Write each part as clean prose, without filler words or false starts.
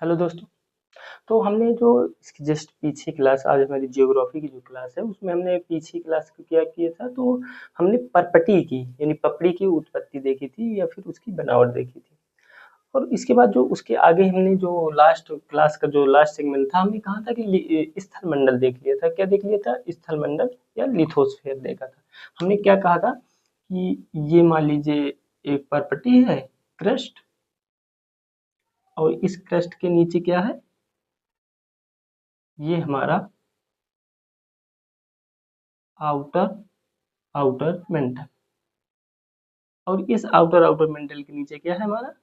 Hello दोस्तों। तो हमने जो इसकी जस्ट पीछे क्लास, आज हमारी जियोग्राफी की जो क्लास है उसमें हमने पीछे क्लास को क्या किया था, तो हमने परपटी की यानी पपड़ी की उत्पत्ति देखी थी या फिर उसकी बनावट देखी थी। और इसके बाद जो उसके आगे हमने जो लास्ट क्लास का जो लास्ट सेगमेंट था, हमने कहा था कि स्थल मंडल देख लिया था। क्या देख लिया था? स्थल मंडल या लिथोस्फेयर देखा था। हमने क्या कहा था कि ये मान लीजिए एक परपटी है, क्रस्ट, और इस क्रस्ट के नीचे क्या है, ये हमारा आउटर आउटर मेंटल, और इस आउटर आउटर मेंटल के नीचे क्या है हमारा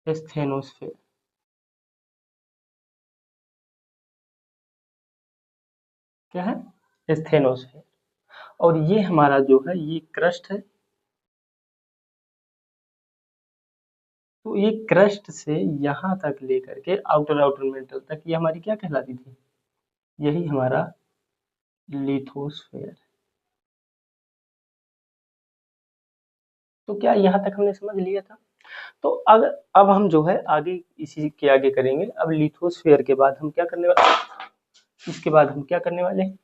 स्थेनोस्फेयर। क्या है? स्थेनोस्फेयर। और ये हमारा जो है ये क्रस्ट है। तो ये क्रस्ट से यहाँ तक लेकर के आउटर आउटर मेंटल तक ये हमारी क्या कहलाती थी? यही हमारा लिथोस्फेयर। तो क्या यहाँ तक हमने समझ लिया था? तो अगर अब हम जो है आगे इसी के आगे करेंगे। अब लिथोस्फेयर के बाद हम क्या करने वाले, इसके बाद हम क्या करने वाले हैं,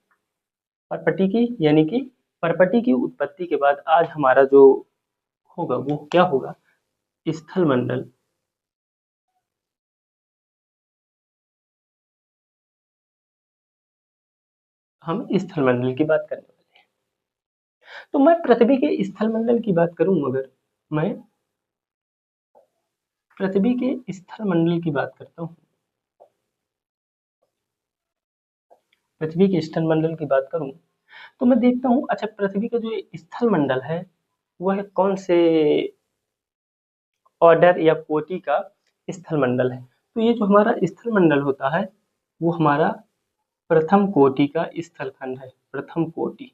परपटी की, यानी कि परपटी की उत्पत्ति के बाद आज हमारा जो होगा वो क्या होगा, स्थल मंडल। हम स्थल मंडल की बात करने वाले हैं। तो मैं पृथ्वी के स्थल मंडल की बात करूं, अगर मैं पृथ्वी के स्थल मंडल की बात करता हूं, पृथ्वी के स्थल मंडल की बात करूं, तो मैं देखता हूं, अच्छा पृथ्वी का जो स्थल मंडल है वह कौन से ऑर्डर या कोटि का स्थल मंडल है। तो ये जो हमारा स्थल मंडल होता है वो हमारा प्रथम कोटि का स्थल खंड है। प्रथम कोटि,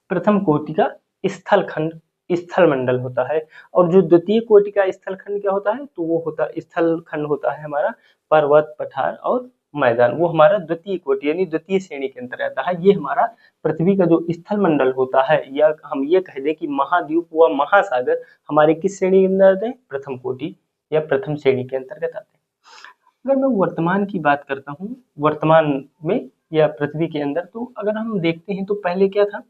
प्रथम कोटि का स्थल खंड, स्थल मंडल होता है। और जो द्वितीय कोटि का स्थल खंड क्या होता है, तो वो होता स्थल खंड होता है हमारा पर्वत, पठार और मैदान। वो हमारा द्वितीय कोटि यानी द्वितीय श्रेणी के अंतर्गत आता है। ये हमारा पृथ्वी का जो स्थल मंडल होता है, या हम ये कह दें कि महाद्वीप व महासागर हमारे किस श्रेणी के अंदर आते हैं? प्रथम कोटि या प्रथम श्रेणी के अंतर्गत आते हैं। अगर मैं वर्तमान की बात करता हूँ, वर्तमान में या पृथ्वी के अंदर, तो अगर हम देखते हैं तो पहले क्या था,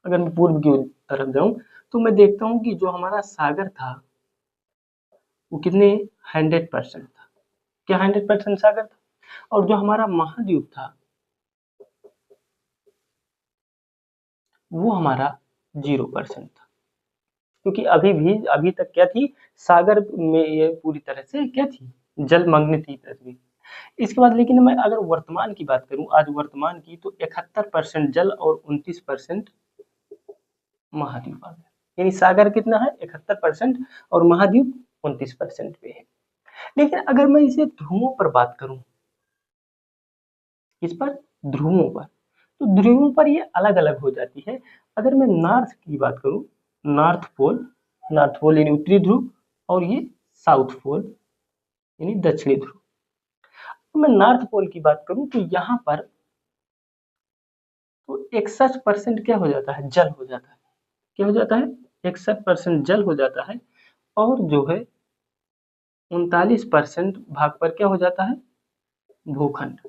अगर मैं पूर्व की तरफ जाऊं तो मैं देखता हूं कि जो हमारा सागर था वो कितने 100% था। क्या 100% सागर था? और जो हमारा महाद्वीप था वो हमारा 0% था। क्योंकि अभी तक क्या थी, सागर में ये पूरी तरह से क्या थी, जलमग्न थी पृथ्वी। इसके बाद लेकिन मैं अगर वर्तमान की बात करूं, आज वर्तमान की, तो 71% जल और 29% महाद्वीप आ गया। यानी सागर कितना है? 71% और महाद्वीप 29% पे है। लेकिन अगर मैं इसे ध्रुवों पर बात करूं, किस पर? ध्रुवों पर। तो ध्रुवों पर ये अलग अलग हो जाती है। अगर मैं नॉर्थ की बात करूं, नॉर्थ पोल, नॉर्थ पोल यानी उत्तरी ध्रुव, और ये साउथ पोल यानी दक्षिणी ध्रुव। तो मैं नॉर्थ पोल की बात करूं तो यहाँ पर तो 61% क्या हो जाता है? जल हो जाता है। क्या हो जाता है? 61% जल हो जाता है। और जो है 39% भाग पर क्या हो जाता है? भूखंड।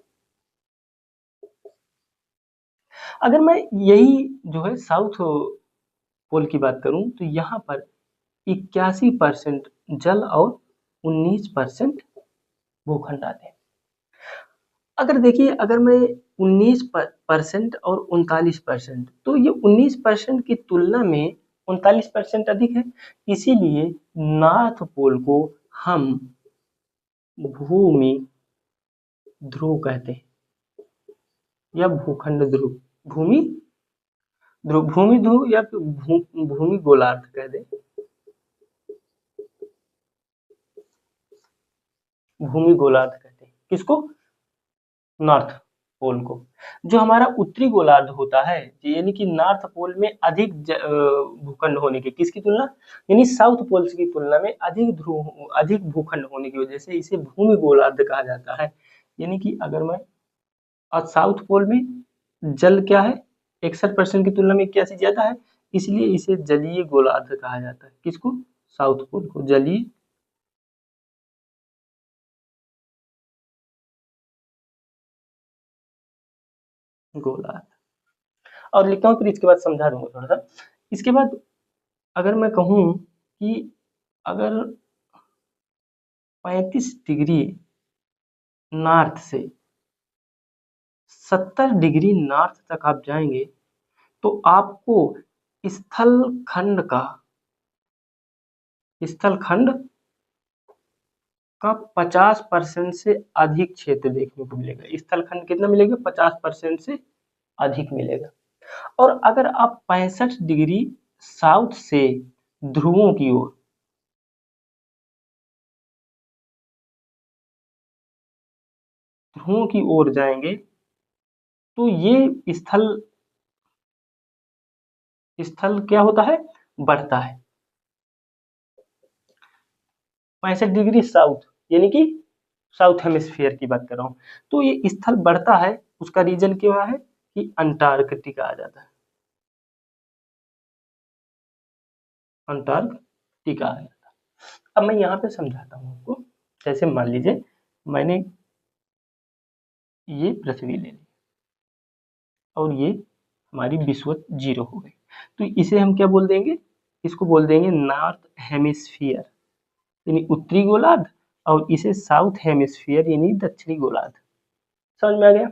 अगर मैं यही जो है साउथ पोल की बात करूं तो यहाँ पर 81% जल और 19% भूखंड आते हैं। अगर देखिए, अगर मैं 19% और 39%, तो ये 19% की तुलना में 39% अधिक है। इसीलिए नॉर्थ पोल को हम भूमि ध्रुव कहते हैं या भूखंड ध्रुव, भूमि ध्रुव, भूमि ध्रुव या फिर भूमि गोलार्ध कह दे, भूमि गोलार्ध कहते हैं किसको? नॉर्थ पोल को। जो हमारा उत्तरी गोलार्ध होता है, यानी कि नॉर्थ पोल में अधिक भूखंड होने की, किसकी तुलना, यानी साउथ पोल की तुलना में अधिक ध्रुव, अधिक भूखंड होने की वजह से इसे भूमि गोलार्ध कहा जाता है। यानी कि अगर मैं, और साउथ पोल में जल क्या है? 61% की तुलना में 81 ज्यादा है, इसलिए इसे जलीय गोलार्ध कहा जाता है। किसको? साउथ पोल को जलीय गोलार्ध। और लिखता हूँ, फिर इसके बाद समझा दूंगा थोड़ा सा। इसके बाद अगर मैं कहूँ कि अगर 35 डिग्री नॉर्थ से 70 डिग्री नॉर्थ तक आप जाएंगे तो आपको स्थल खंड का स्थल खंड का 50% से अधिक क्षेत्र देखने को मिलेगा। स्थल खंड कितना मिलेगा? 50% से अधिक मिलेगा। और अगर आप 65 डिग्री साउथ से ध्रुवों की ओर जाएंगे तो ये स्थल क्या होता है? बढ़ता है। 65 डिग्री साउथ यानी कि साउथ हेमिस्फीयर की बात कर रहा हूँ। तो ये स्थल बढ़ता है, उसका रीजन क्या है कि अंटार्कटिका आ जाता है। अंटार्कटिका आ जाता है। अब मैं यहाँ पे समझाता हूँ आपको। जैसे मान लीजिए मैंने ये पृथ्वी ले ली और ये हमारी विषुवत 0 हो गई, तो इसे हम क्या बोल देंगे? इसको बोल देंगे नॉर्थ हेमिस्फीयर यानी उत्तरी गोलार्ध, और इसे साउथ हेमिस्फीयर यानी दक्षिणी गोलार्ध। समझ में आ गया?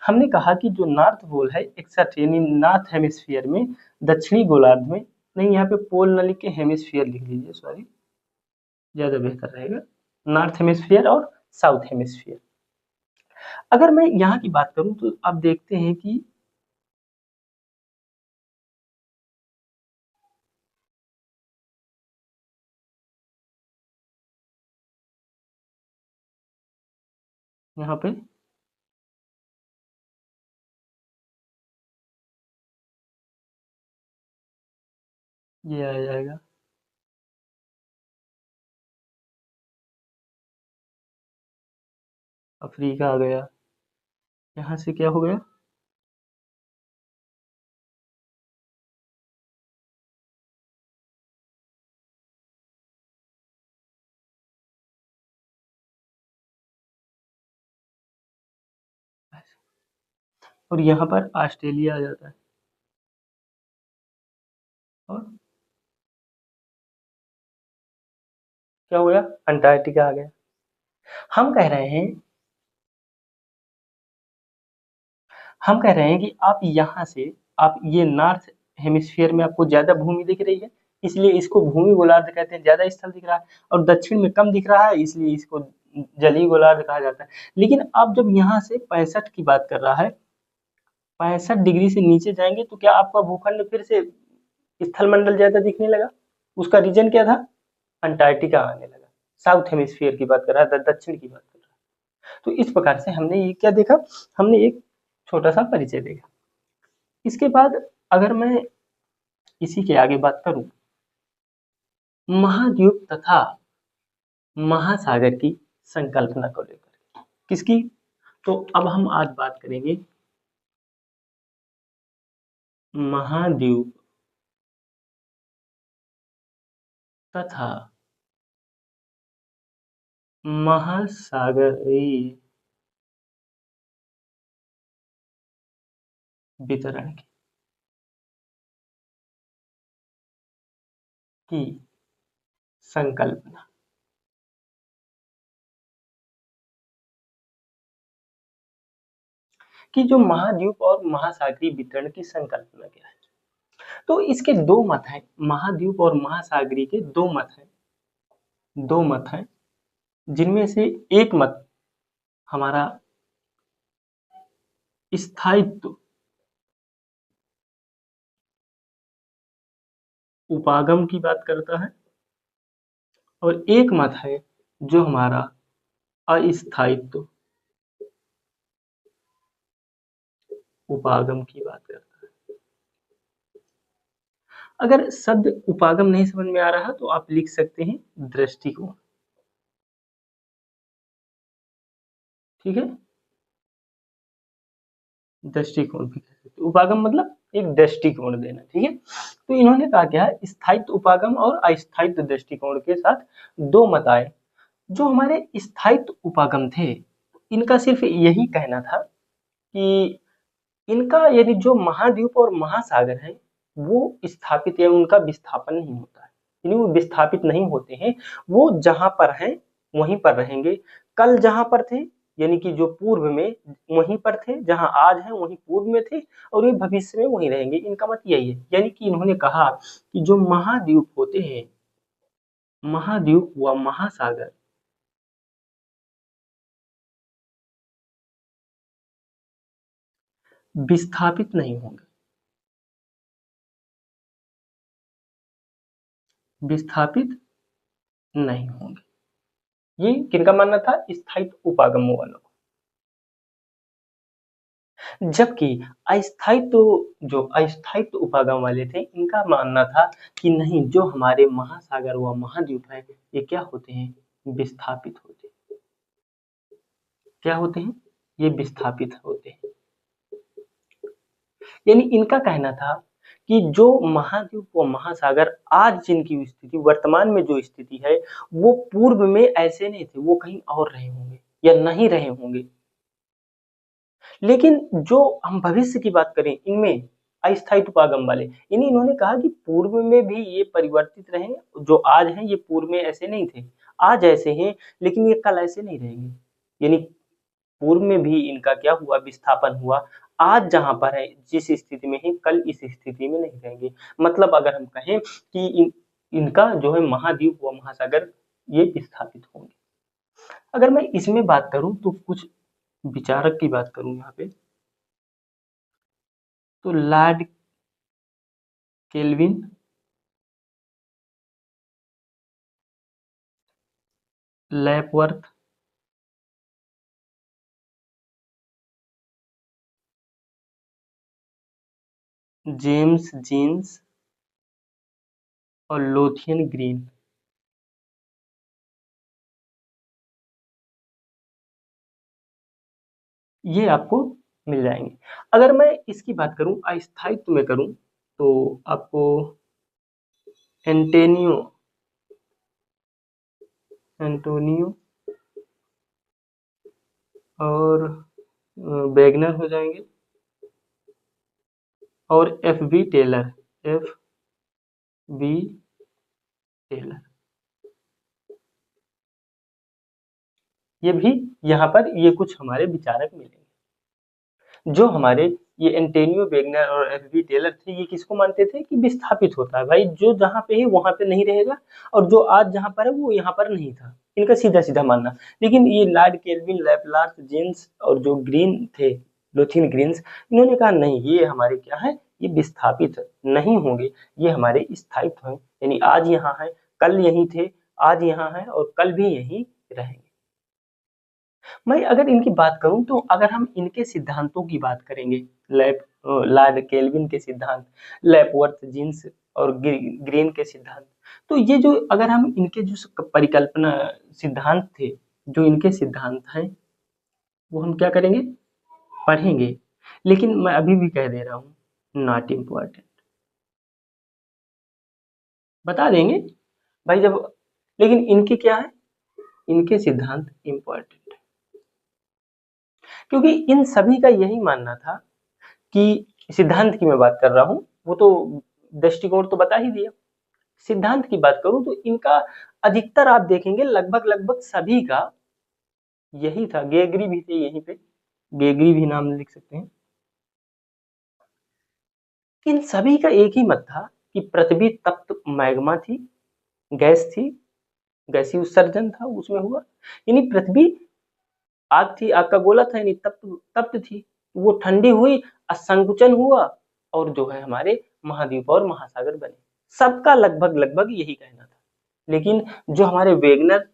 हमने कहा कि जो नॉर्थ पोल है एक्सेप्ट यानी नॉर्थ हेमिस्फीयर में, दक्षिणी गोलार्ध में नहीं, यहाँ पे पोल न लिख के हेमिस्फीयर लिख लीजिए, सॉरी, ज्यादा बेहतर रहेगा। नॉर्थ हेमिस्फीयर और साउथ हेमिस्फीयर। अगर मैं यहाँ की बात करूँ तो आप देखते हैं कि यहाँ पे ये आ जाएगा, अफ्रीका आ गया। यहाँ से क्या हो गया? और यहाँ पर ऑस्ट्रेलिया आ जाता है, और क्या हो गया? अंटार्कटिका आ गया। हम कह रहे हैं हम कह रहे हैं कि आप यहाँ से, आप ये नॉर्थ हेमिस्फीयर में आपको ज्यादा भूमि दिख रही है, इसलिए इसको भूमि गोलार्ध कहते हैं, ज्यादा स्थल दिख रहा है। और दक्षिण में कम दिख रहा है, इसलिए इसको जलीय गोलार्ध कहा जाता है। लेकिन आप जब यहाँ से 65 की बात कर रहा है, 65 डिग्री से नीचे जाएंगे तो क्या आपका भूखंड फिर से स्थल मंडल ज्यादा दिखने लगा? उसका रीजन क्या था? अंटार्कटिका आने लगा। साउथ हेमिस्फीयर की बात कर रहा है, दक्षिण की बात कर रहा है। तो इस प्रकार से हमने ये क्या देखा? हमने एक छोटा सा परिचय देखा। इसके बाद अगर मैं इसी के आगे बात करूं, महाद्वीप तथा महासागर की संकल्पना को लेकर। किसकी? तो अब हम आज बात करेंगे महाद्वीप तथा महासागरीय वितरण की संकल्पना। कि जो महाद्वीप और महासागरीय वितरण की संकल्पना क्या है? तो इसके दो मत हैं। महाद्वीप और महासागरीय के दो मत हैं, जिनमें से एक मत हमारा स्थायित्व उपागम की बात करता है, और एक मत है जो हमारा अस्थायित्व उपागम की बात करता है। अगर शब्द उपागम नहीं समझ में आ रहा तो आप लिख सकते हैं दृष्टिकोण। ठीक है, दृष्टिकोण भी कह सकते हैं। उपागम मतलब एक दृष्टिकोण देना, ठीक है। तो इन्होंने कहा क्या है, स्थायित्व उपागम और अस्थायित्व दृष्टिकोण के साथ दो मत आए। जो हमारे स्थायित्व उपागम थे, इनका सिर्फ यही कहना था कि इनका यानी जो महाद्वीप और महासागर हैं वो स्थापित या उनका विस्थापन नहीं होता है, यानी वो विस्थापित नहीं होते हैं, वो जहां पर हैं वहीं पर रहेंगे। कल जहां पर थे यानी कि जो पूर्व में वहीं पर थे, जहां आज हैं वहीं पूर्व में थे, और ये भविष्य में वहीं रहेंगे। इनका मत यही है, यानी कि इन्होंने कहा कि जो महाद्वीप होते हैं, महाद्वीप व महासागर विस्थापित नहीं होंगे, विस्थापित नहीं होंगे। ये किनका मानना था, स्थायित्व उपागमों वालों को। जबकि जो अस्थायित्व उपागम वाले थे, इनका मानना था कि नहीं, जो हमारे महासागर व महाद्वीप है ये क्या होते हैं, विस्थापित होते हैं। क्या होते हैं, ये विस्थापित होते हैं। यानी इनका कहना था कि जो महाद्वीप व महासागर आज जिनकी स्थिति, वर्तमान में जो स्थिति है, वो पूर्व में ऐसे नहीं थे, वो कहीं और रहे होंगे या नहीं रहे होंगे। लेकिन जो हम भविष्य की बात करें, इनमें अस्थायी उपागम वाले, यानी इन्होंने कहा कि पूर्व में भी ये परिवर्तित रहे, जो आज हैं ये पूर्व में ऐसे नहीं थे, आज ऐसे हैं, लेकिन ये कल ऐसे नहीं रहेंगे। यानी पूर्व में भी इनका क्या हुआ, विस्थापन हुआ। आज जहां पर है, जिस स्थिति में है, कल इस स्थिति में नहीं रहेंगे। मतलब अगर हम कहें कि इनका जो है महाद्वीप व महासागर ये विस्थापित होंगे। अगर मैं इसमें बात करूं तो कुछ विचारक की बात करूं यहाँ पे, तो लॉर्ड केल्विन, लैपवर्थ, जेम्स जीन्स और लोथियन ग्रीन, ये आपको मिल जाएंगे। अगर मैं इसकी बात करूं, अस्थायित्व में करूं, तो आपको एंटेनियो एंटोनियो और वैगनर हो जाएंगे, और F B Taylor, F B Taylor, ये भी यहाँ पर ये कुछ हमारे विचारक मिलेंगे। जो हमारे ये एंटेनियो वेगनर और एफ बी टेलर थे, ये किसको मानते थे कि विस्थापित होता है भाई, जो जहाँ पे है वहां पे नहीं रहेगा, और जो आज जहाँ पर है वो यहाँ पर नहीं था, इनका सीधा सीधा मानना। लेकिन ये लॉर्ड केल्विन, लैपलार्क, जेम्स और जो ग्रीन थे, लोथिन ग्रीन्स, इन्होंने कहा नहीं, ये हमारे क्या है, ये विस्थापित नहीं होंगे, ये हमारे स्थायित्व हैं, यानी आज यहाँ है, कल यहीं थे, आज यहाँ है और कल भी यहीं रहेंगे। मैं अगर इनकी बात करूं तो अगर हम इनके सिद्धांतों की बात करेंगे, लॉर्ड केल्विन के सिद्धांत, लैपवर्थ, जीन्स और ग्रीन के सिद्धांत, तो ये जो अगर हम इनके जो परिकल्पना सिद्धांत थे, जो इनके सिद्धांत हैं, वो हम क्या करेंगे, पढ़ेंगे। लेकिन मैं अभी भी कह दे रहा हूँ, नॉट इम्पोर्टेंट, बता देंगे भाई जब, लेकिन इनके क्या है, इनके सिद्धांत इम्पोर्टेंट, क्योंकि इन सभी का यही मानना था कि सिद्धांत की मैं बात कर रहा हूँ, वो तो दृष्टिकोण तो बता ही दिया। सिद्धांत की बात करूं तो इनका अधिकतर आप देखेंगे लगभग लगभग सभी का यही था। गेगरी भी थे यहीं पे, गेगरी भी नाम लिख सकते हैं। इन सभी का एक ही मत था कि पृथ्वी तप्त मैग्मा थी, गैस थी, गैसीय उत्सर्जन था उसमें हुआ, यानी पृथ्वी आग थी, आग का गोला था, यानी तप्त तप्त थी, वो ठंडी हुई, असंकुचन हुआ, और जो है हमारे महाद्वीप और महासागर बने। सबका लगभग लगभग यही कहना था। लेकिन जो हमारे वेगनर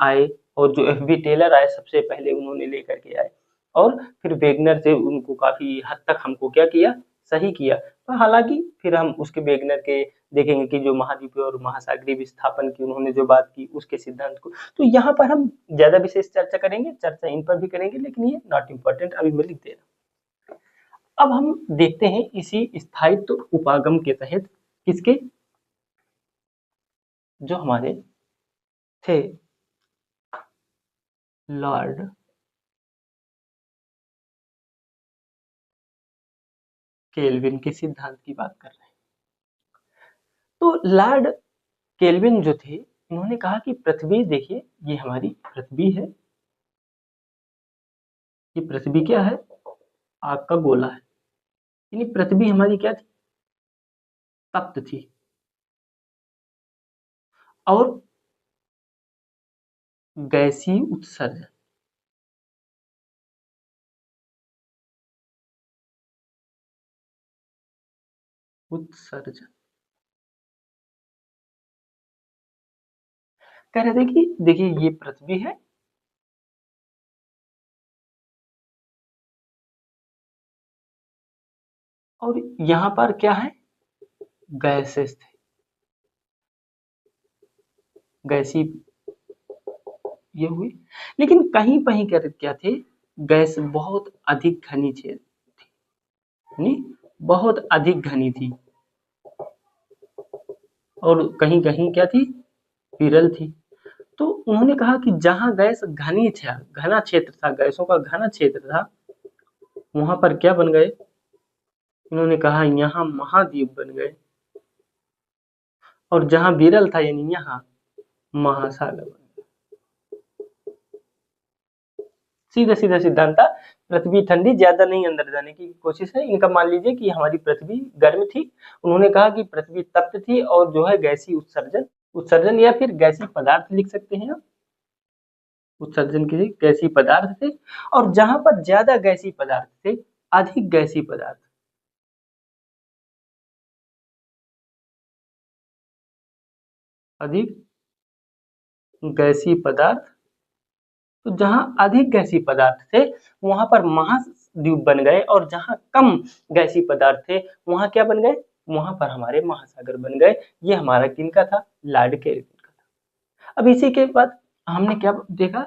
आए और जो एफ बी टेलर आए, सबसे पहले उन्होंने लेकर के आए, और फिर वेगनर से उनको काफी हद तक हमको क्या किया, सही किया। तो हालांकि फिर हम उसके वेगनर के देखेंगे कि जो महाद्वीपीय और महासागरीय विस्थापन की उन्होंने जो बात की, उसके सिद्धांत को, तो यहाँ पर हम ज्यादा विशेष चर्चा करेंगे, चर्चा इन पर भी करेंगे, लेकिन ये नॉट इम्पोर्टेंट, अभी मैं लिख दे रहा हूँ। अब हम देखते हैं इसी स्थायित्व उपागम के तहत किसके, जो हमारे थे लॉर्ड केल्विन के सिद्धांत की बात कर रहे हैं। तो लॉर्ड केल्विन जो थे, इन्होंने कहा कि पृथ्वी, देखिए ये हमारी पृथ्वी है, ये पृथ्वी क्या है, आग का गोला है, यानी पृथ्वी हमारी क्या थी, तप्त थी, और गैसीय उत्सर्जन, उत्सर्जन कह रहे थे कि देखिए ये पृथ्वी है, और यहाँ पर क्या है, गैसेस थे, गैसीय ये हुई, लेकिन कहीं कहीं क्या थे, गैस बहुत अधिक घनी थी, यानी बहुत अधिक घनी थी, और कहीं कहीं क्या थी, विरल थी। तो उन्होंने कहा कि जहां गैस घनी था, घना क्षेत्र था, गैसों का घना क्षेत्र था, वहां पर क्या बन गए, इन्होंने कहा यहाँ महाद्वीप बन गए, और जहां विरल था यानी यहाँ महासागर बन गए। सीधा सीधा सिद्धांत था, पृथ्वी ठंडी, ज्यादा नहीं अंदर जाने की कोशिश है इनका। मान लीजिए कि हमारी पृथ्वी गर्म थी, उन्होंने कहा कि पृथ्वी तप्त थी, और जो है गैसीय उत्सर्जन, उत्सर्जन या फिर गैसीय पदार्थ लिख सकते हैं आप, उत्सर्जन के लिए गैसीय पदार्थ थे, और जहां पर ज्यादा गैसीय पदार्थ थे, अधिक गैसीय पदार्थ, अधिक गैसीय पदार्थ, तो जहां अधिक गैसीय पदार्थ थे वहां पर महाद्वीप बन गए, और जहां कम गैसीय पदार्थ थे वहां क्या बन गए, वहां पर हमारे महासागर बन गए। ये हमारा किनका था, लॉर्ड केल्विन का था। अब इसी के बाद हमने क्या देखा,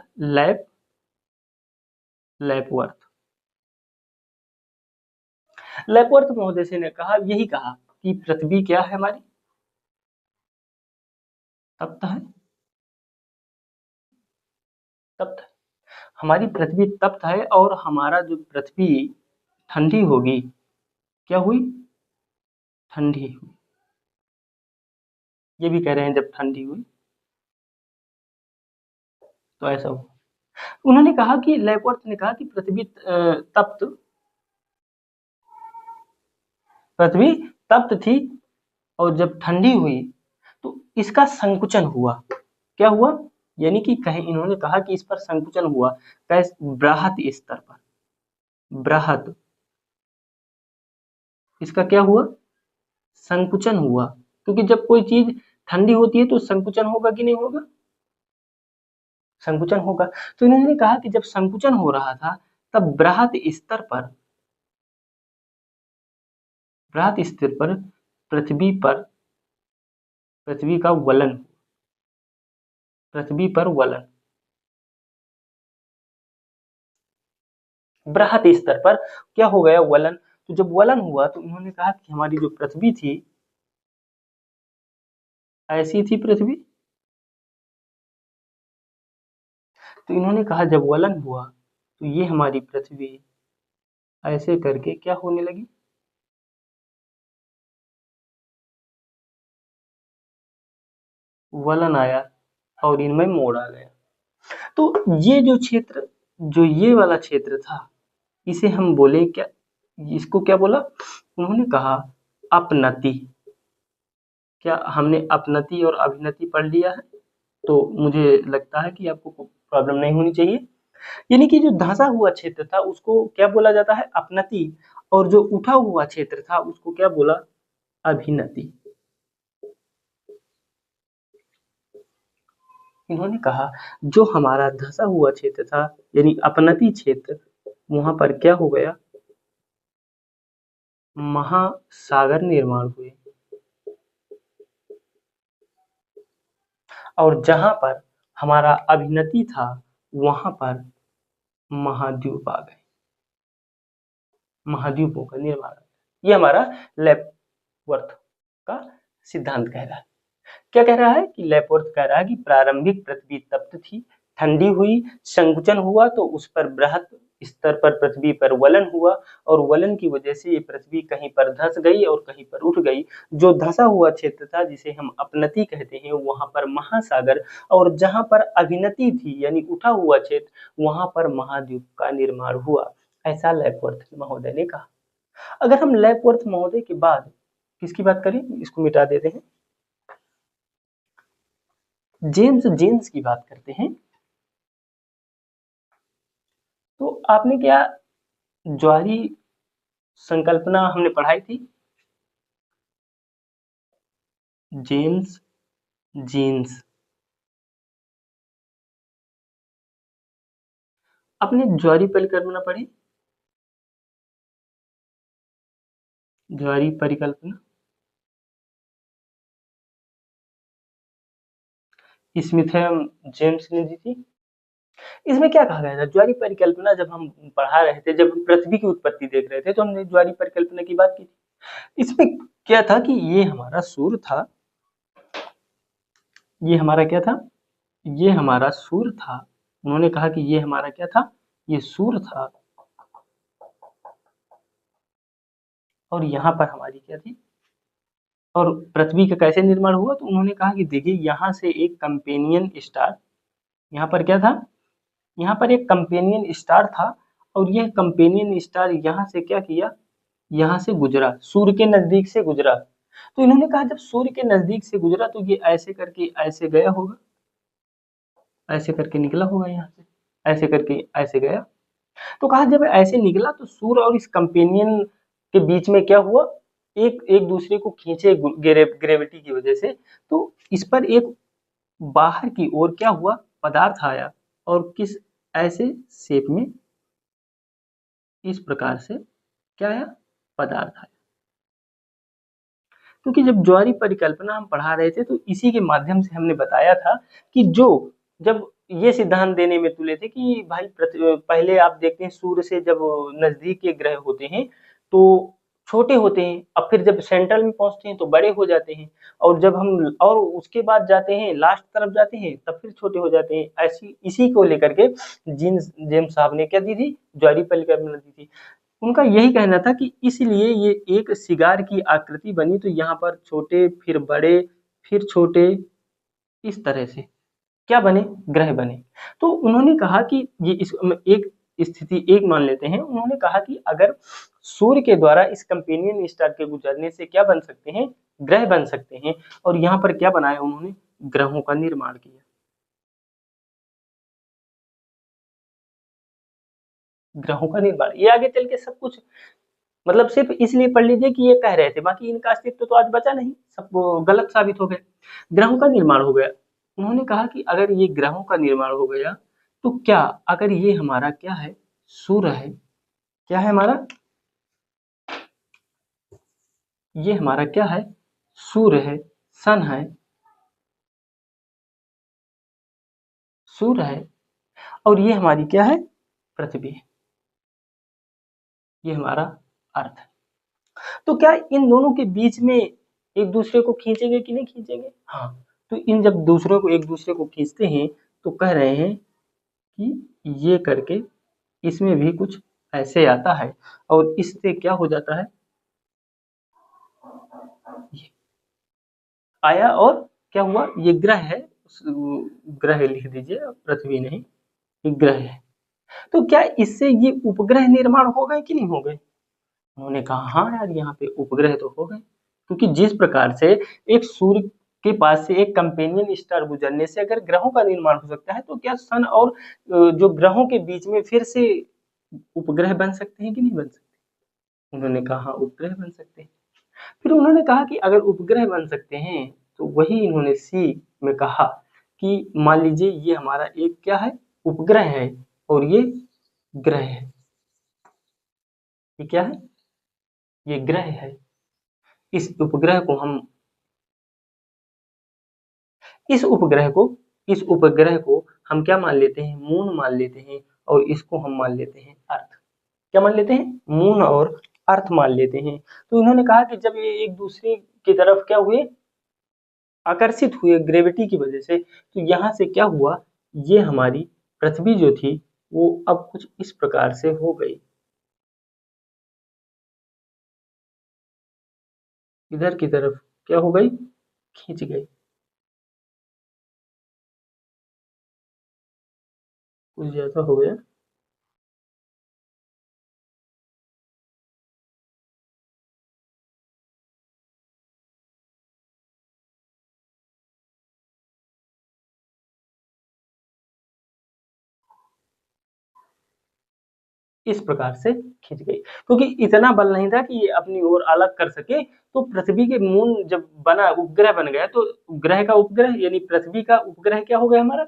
लैपवर्थ, लैपवर्थ महोदय ने कहा, यही कहा कि पृथ्वी क्या है हमारी, तप्त है, तप्त है, हमारी पृथ्वी तप्त है, और हमारा जो पृथ्वी ठंडी होगी, क्या हुई, ठंडी हुई, ये भी कह रहे हैं जब ठंडी हुई तो ऐसा हुआ। उन्होंने कहा कि लैपवर्थ ने कहा कि तप्त पृथ्वी तप्त थी, और जब ठंडी हुई तो इसका संकुचन हुआ, क्या हुआ, यानी कि कहीं इन्होंने कहा कि इस पर संकुचन हुआ, कैसे, बृहत स्तर पर, बृहत, इसका क्या हुआ, संकुचन हुआ, क्योंकि जब कोई चीज ठंडी होती है तो संकुचन होगा कि नहीं होगा, संकुचन होगा। तो इन्होंने कहा कि जब संकुचन हो रहा था तब बृहत स्तर पर, बृहत स्तर पर पृथ्वी का वलन, पृथ्वी पर वलन, बृहत स्तर पर क्या हो गया, वलन। तो जब वलन हुआ तो इन्होंने कहा कि हमारी जो पृथ्वी थी, ऐसी थी पृथ्वी, तो इन्होंने कहा जब वलन हुआ तो ये हमारी पृथ्वी ऐसे करके क्या होने लगी, वलन आया, और इनमें मोड़ आ गया। तो ये जो क्षेत्र, जो ये वाला क्षेत्र था, इसे हम बोले क्या, इसको क्या बोला, उन्होंने कहा अपनति। क्या हमने अपनति और अभिनति पढ़ लिया है, तो मुझे लगता है कि आपको प्रॉब्लम नहीं होनी चाहिए। यानी कि जो धंसा हुआ क्षेत्र था उसको क्या बोला जाता है, अपनति, और जो उठा हुआ क्षेत्र था उसको क्या बोला, अभिनति। इन्होंने कहा जो हमारा धंसा हुआ क्षेत्र था, यानी अपनति क्षेत्र, वहां पर क्या हो गया, महासागर निर्माण हुए, और जहां पर हमारा अभिनति था वहां पर महाद्वीप आ गए, महाद्वीपों का निर्माण। ये हमारा लेपवर्थ का सिद्धांत कह रहा है। क्या कह रहा है कि लेपवर्थ कह रहा है कि प्रारंभिक पृथ्वी तप्त थी, ठंडी हुई, संकुचन हुआ तो उस पर बृहत स्तर पर पृथ्वी पर वलन हुआ और वलन की वजह से ये पृथ्वी कहीं पर धंस गई और कहीं पर उठ गई। जो धंसा हुआ क्षेत्र था जिसे हम अपनति कहते हैं वहां पर महासागर, और जहां पर अभिनति थी यानी उठा हुआ क्षेत्र वहां पर महाद्वीप का निर्माण हुआ, ऐसा लेपवर्थ महोदय ने कहा। अगर हम लेपवर्थ महोदय के बाद किसकी बात करें, इसको मिटा देते हैं, जेम्स जीन्स की बात करते हैं। तो आपने क्या ज्वारी संकल्पना हमने पढ़ाई थी, जेम्स जीन्स। आपने ज्वारी परिकल्पना पढ़ी, ज्वारी परिकल्पना स्मिथ जेम्स ने दी थी। इसमें क्या कहा गया था, ज्वारी परिकल्पना जब हम पढ़ा रहे थे, जब हम पृथ्वी की उत्पत्ति देख रहे थे तो हमने ज्वारी परिकल्पना की बात की थी। इसमें क्या था कि ये हमारा सूर्य था, ये हमारा क्या था, ये हमारा सूर्य था। उन्होंने कहा कि ये हमारा क्या था, ये सूर्य था, और यहाँ पर हमारी क्या थी, और पृथ्वी का कैसे निर्माण हुआ, तो उन्होंने कहा कि देखिए यहाँ से एक कंपेनियन स्टार, यहाँ पर क्या था, यहाँ पर एक कंपेनियन स्टार था, और यह कंपेनियन स्टार यहाँ से क्या किया, यहाँ से गुजरा, सूर्य के नजदीक से गुजरा। तो इन्होंने कहा जब सूर्य के नजदीक से गुजरा तो ये ऐसे करके ऐसे गया होगा, ऐसे करके निकला होगा यहाँ से, ऐसे करके ऐसे गया। तो कहा जब ऐसे निकला तो सूर्य और इस कंपेनियन के बीच में क्या हुआ, एक एक दूसरे को खींचे ग्रेविटी की वजह से, तो इस पर एक बाहर की ओर क्या हुआ, पदार्थ आया, और किस ऐसे शेप में, इस प्रकार से क्या आया, पदार्थ आया। क्योंकि जब ज्वारी परिकल्पना हम पढ़ा रहे थे तो इसी के माध्यम से हमने बताया था कि जो जब ये सिद्धांत देने में तुले थे कि भाई पहले आप देखते हैं सूर्य से जब नजदीक के ग्रह होते हैं तो छोटे होते हैं, अब फिर जब सेंट्रल में पहुंचते हैं तो बड़े हो जाते हैं, और जब हम और उसके बाद जाते हैं लास्ट तरफ जाते हैं तब फिर छोटे हो जाते हैं। ऐसी इसी को लेकर के जेम्स साहब ने क्या दी थी, ज्वारी परिकल्पना दी थी। उनका यही कहना था कि इसलिए ये एक सिगार की आकृति बनी, तो यहाँ पर छोटे फिर बड़े फिर छोटे, इस तरह से क्या बने, ग्रह बने। तो उन्होंने कहा कि ये इस एक स्थिति एक मान लेते हैं, उन्होंने कहा कि अगर सूर्य के द्वारा इस कंपेनियन स्टार के गुजरने से क्या बन सकते हैं, ग्रह बन सकते हैं, और यहाँ पर क्या बनाया उन्होंने, ग्रहों का निर्माण किया। ग्रहों का निर्माण ये आगे चल के सब कुछ मतलब सिर्फ इसलिए पढ़ लीजिए कि ये कह रहे थे, बाकी इनका अस्तित्व तो आज बचा नहीं, सब गलत साबित हो गए। ग्रहों का निर्माण हो गया, उन्होंने कहा कि अगर ये ग्रहों का निर्माण हो गया तो क्या, अगर ये हमारा क्या है, सूर्य है, क्या है हमारा, ये हमारा क्या है, सूर्य है, सन है, सूर्य है, और ये हमारी क्या है, पृथ्वी है, ये हमारा अर्थ है। तो क्या इन दोनों के बीच में एक दूसरे को खींचेंगे कि नहीं खींचेंगे, हाँ। तो इन जब दूसरों को एक दूसरे को खींचते हैं तो कह रहे हैं कि ये करके इसमें भी कुछ ऐसे आता है, और इससे क्या हो जाता है, ये आया, और क्या हुआ, ये ग्रह है, ग्रह लिख दीजिए, पृथ्वी नहीं, ये ग्रह है। तो क्या इससे ये उपग्रह निर्माण हो गए कि नहीं हो गए, उन्होंने कहा हाँ यार यहाँ पे उपग्रह तो हो गए, क्योंकि जिस प्रकार से एक सूर्य के पास से एक कंपेनियन स्टार गुजरने से अगर ग्रहों का निर्माण हो सकता है, तो क्या सन और जो ग्रहों के बीच में फिर से उपग्रह बन सकते हैं कि नहीं बन सकते, उन्होंने कहा हाँ उपग्रह बन सकते हैं। फिर उन्होंने कहा कि अगर उपग्रह बन सकते हैं तो वही इन्होंने सी में कहा कि मान लीजिए ये हमारा एक क्या है, उपग्रह है, और ये ग्रह है, ये क्या है, ये ग्रह है। इस उपग्रह को हम इस उपग्रह को इस उपग्रह को हम क्या मान लेते हैं, मून मान लेते हैं, और इसको हम मान लेते हैं अर्थ। क्या मान लेते हैं, मून और अर्थ मान लेते हैं। तो इन्होंने कहा कि जब ये एक दूसरे की तरफ क्या हुए, आकर्षित हुए ग्रेविटी की वजह से, तो यहाँ से क्या हुआ, ये हमारी पृथ्वी जो थी वो अब कुछ इस प्रकार से हो गई, इधर की तरफ क्या हो गई, खींच गई, कुछ ज्यादा हो गया। इस प्रकार से खींच गई, क्योंकि इतना बल नहीं था कि ये अपनी ओर अलग कर सके। तो पृथ्वी के मून जब बना, उपग्रह बन गया, तो ग्रह का उपग्रह यानी पृथ्वी का उपग्रह क्या हो गया हमारा,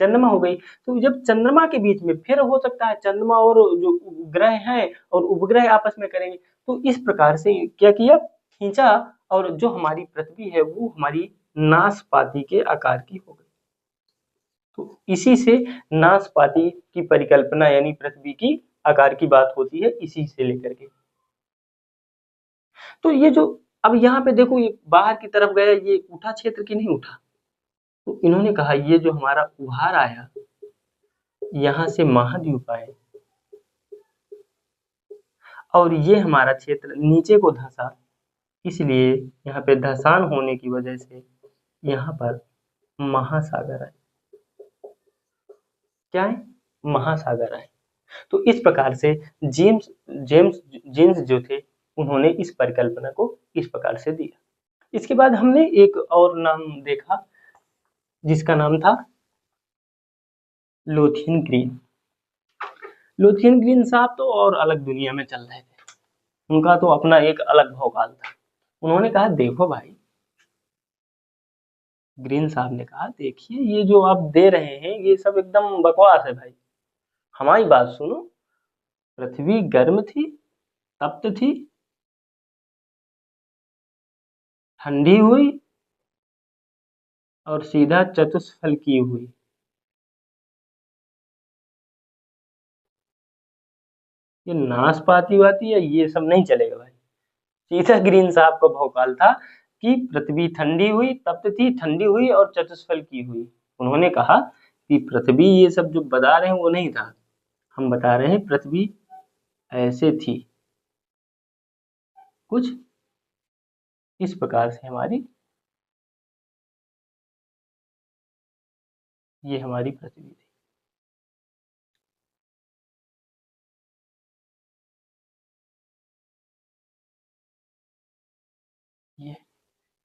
चंद्रमा हो गई। तो जब चंद्रमा के बीच में फिर हो सकता है चंद्रमा और जो ग्रह है और उपग्रह आपस में करेंगे, तो इस प्रकार से क्या किया, खींचा, और जो हमारी पृथ्वी है वो हमारी नाशपाती के आकार की हो गई। तो इसी से नाशपाती की परिकल्पना यानी पृथ्वी की आकार की बात होती है, इसी से लेकर के। तो ये जो, अब यहाँ पे देखो ये बाहर की तरफ गया, ये उठा क्षेत्र की नहीं उठा। तो इन्होंने कहा ये जो हमारा उभार आया, यहाँ से महाद्वीप आए, और ये हमारा क्षेत्र नीचे को धंसा, इसलिए यहाँ पे धसान होने की वजह से यहाँ पर महासागर आए। क्या है, महासागर आए। तो इस प्रकार से जेम्स जेम्स जीन्स जो थे, उन्होंने इस परिकल्पना को इस प्रकार से दिया। इसके बाद हमने एक और नाम देखा जिसका नाम था लोथियन ग्रीन। लोथियन ग्रीन साहब तो और अलग दुनिया में चल रहे थे, उनका तो अपना एक अलग भौकाल था। उन्होंने कहा देखो भाई, ग्रीन साहब ने कहा देखिए ये जो आप दे रहे हैं ये सब एकदम बकवास है भाई, हमारी बात सुनो। पृथ्वी गर्म थी, तप्त थी, ठंडी हुई और सीधा चतुष्फल की हुई। ये नाशपाती वाती या ये सब नहीं चलेगा भाई। सीधा ग्रीन साहब का भौकाल था कि पृथ्वी ठंडी हुई, तप्त थी, ठंडी हुई और चतुष्फल की हुई। उन्होंने कहा कि पृथ्वी ये सब जो बता रहे हैं वो नहीं था, हम बता रहे हैं पृथ्वी ऐसे थी, कुछ इस प्रकार से हमारी, ये हमारी पृथ्वी थी। ये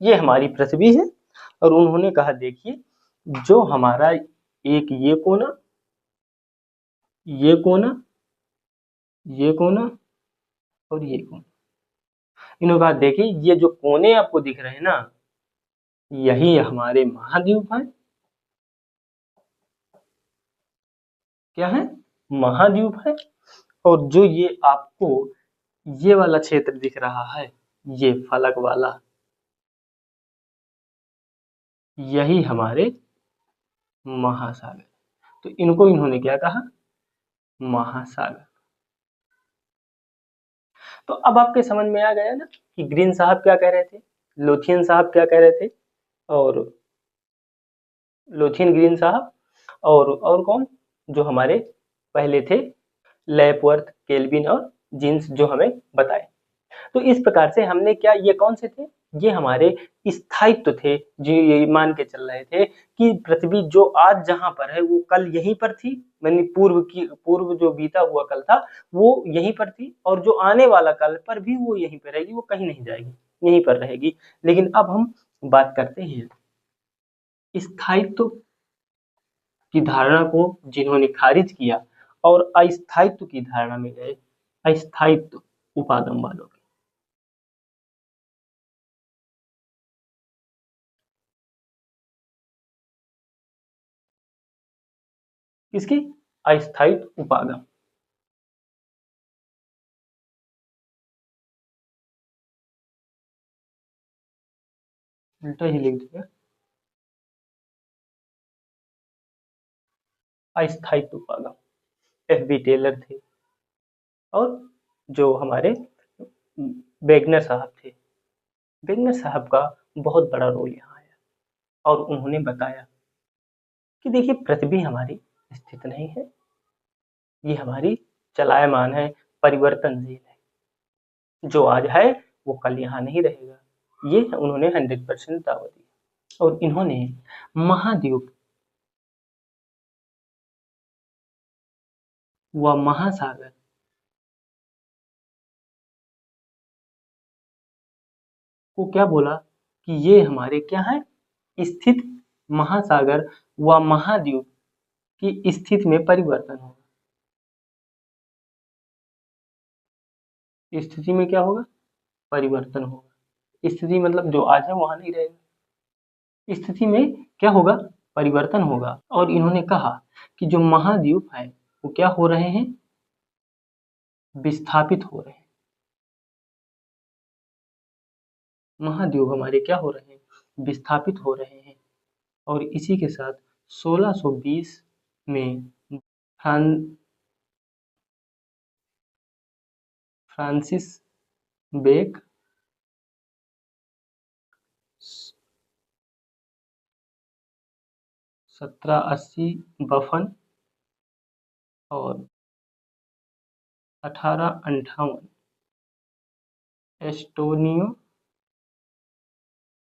ये हमारी पृथ्वी है। और उन्होंने कहा देखिए, जो हमारा एक ये कोना, ये कोना और ये कोना, इन्होंने कहा देखिए ये जो कोने आपको दिख रहे हैं ना, यही हमारे महाद्वीप है। क्या है, महाद्वीप है। और जो ये आपको ये वाला क्षेत्र दिख रहा है, ये फलक वाला, यही हमारे महासागर। तो इनको इन्होंने क्या कहा, महासागर। तो अब आपके समझ में आ गया ना कि ग्रीन साहब क्या कह रहे थे, लोथियन साहब क्या कह रहे थे, और लोथियन ग्रीन साहब, और कौन जो हमारे पहले थे, लैपवर्थ, केल्विन और जीन्स जो हमें बताए। तो इस प्रकार से हमने क्या, ये कौन से थे, ये हमारे स्थायित्व थे, जो ये मान के चल रहे थे कि पृथ्वी जो आज जहां पर है वो कल यहीं पर थी, यानी पूर्व जो बीता हुआ कल था वो यहीं पर थी, और जो आने वाला कल पर भी वो यहीं पर रहेगी, वो कहीं नहीं जाएगी, यहीं पर रहेगी। लेकिन अब हम बात करते हैं स्थायित्व की धारणा को, जिन्होंने खारिज किया और अस्थायित्व की धारणा में गए, अस्थायित्व उपागम वालों के। किसकी, अस्थायित्व उपागम। उल्टा ही लिख दिया, अस्थायित्व उपागम। एफ बी टेलर थे, और जो हमारे वेगनर साहब थे, वेगनर साहब का बहुत बड़ा रोल यहाँ आया और उन्होंने बताया कि देखिए पृथ्वी हमारी स्थित नहीं है, ये हमारी चलायमान है, परिवर्तनशील है, जो आज है वो कल यहाँ नहीं रहेगा। ये उन्होंने 100% दावा दिया और इन्होंने महाद्वीप व महासागर को क्या बोला कि ये हमारे क्या है, स्थित महासागर व महाद्वीप की स्थिति में परिवर्तन होगा। स्थिति में क्या होगा, परिवर्तन होगा। स्थिति मतलब जो आज है वहां नहीं रहेगा, स्थिति में क्या होगा, परिवर्तन होगा। और इन्होंने कहा कि जो महाद्वीप है वो क्या हो रहे हैं, विस्थापित हो रहे हैं। महाद्वीप हमारे क्या हो रहे हैं, विस्थापित हो रहे हैं। और इसी के साथ 1620 में फ्रां, फ्रांसिस बेक 1780 बफन और 1858 एस्टोनियो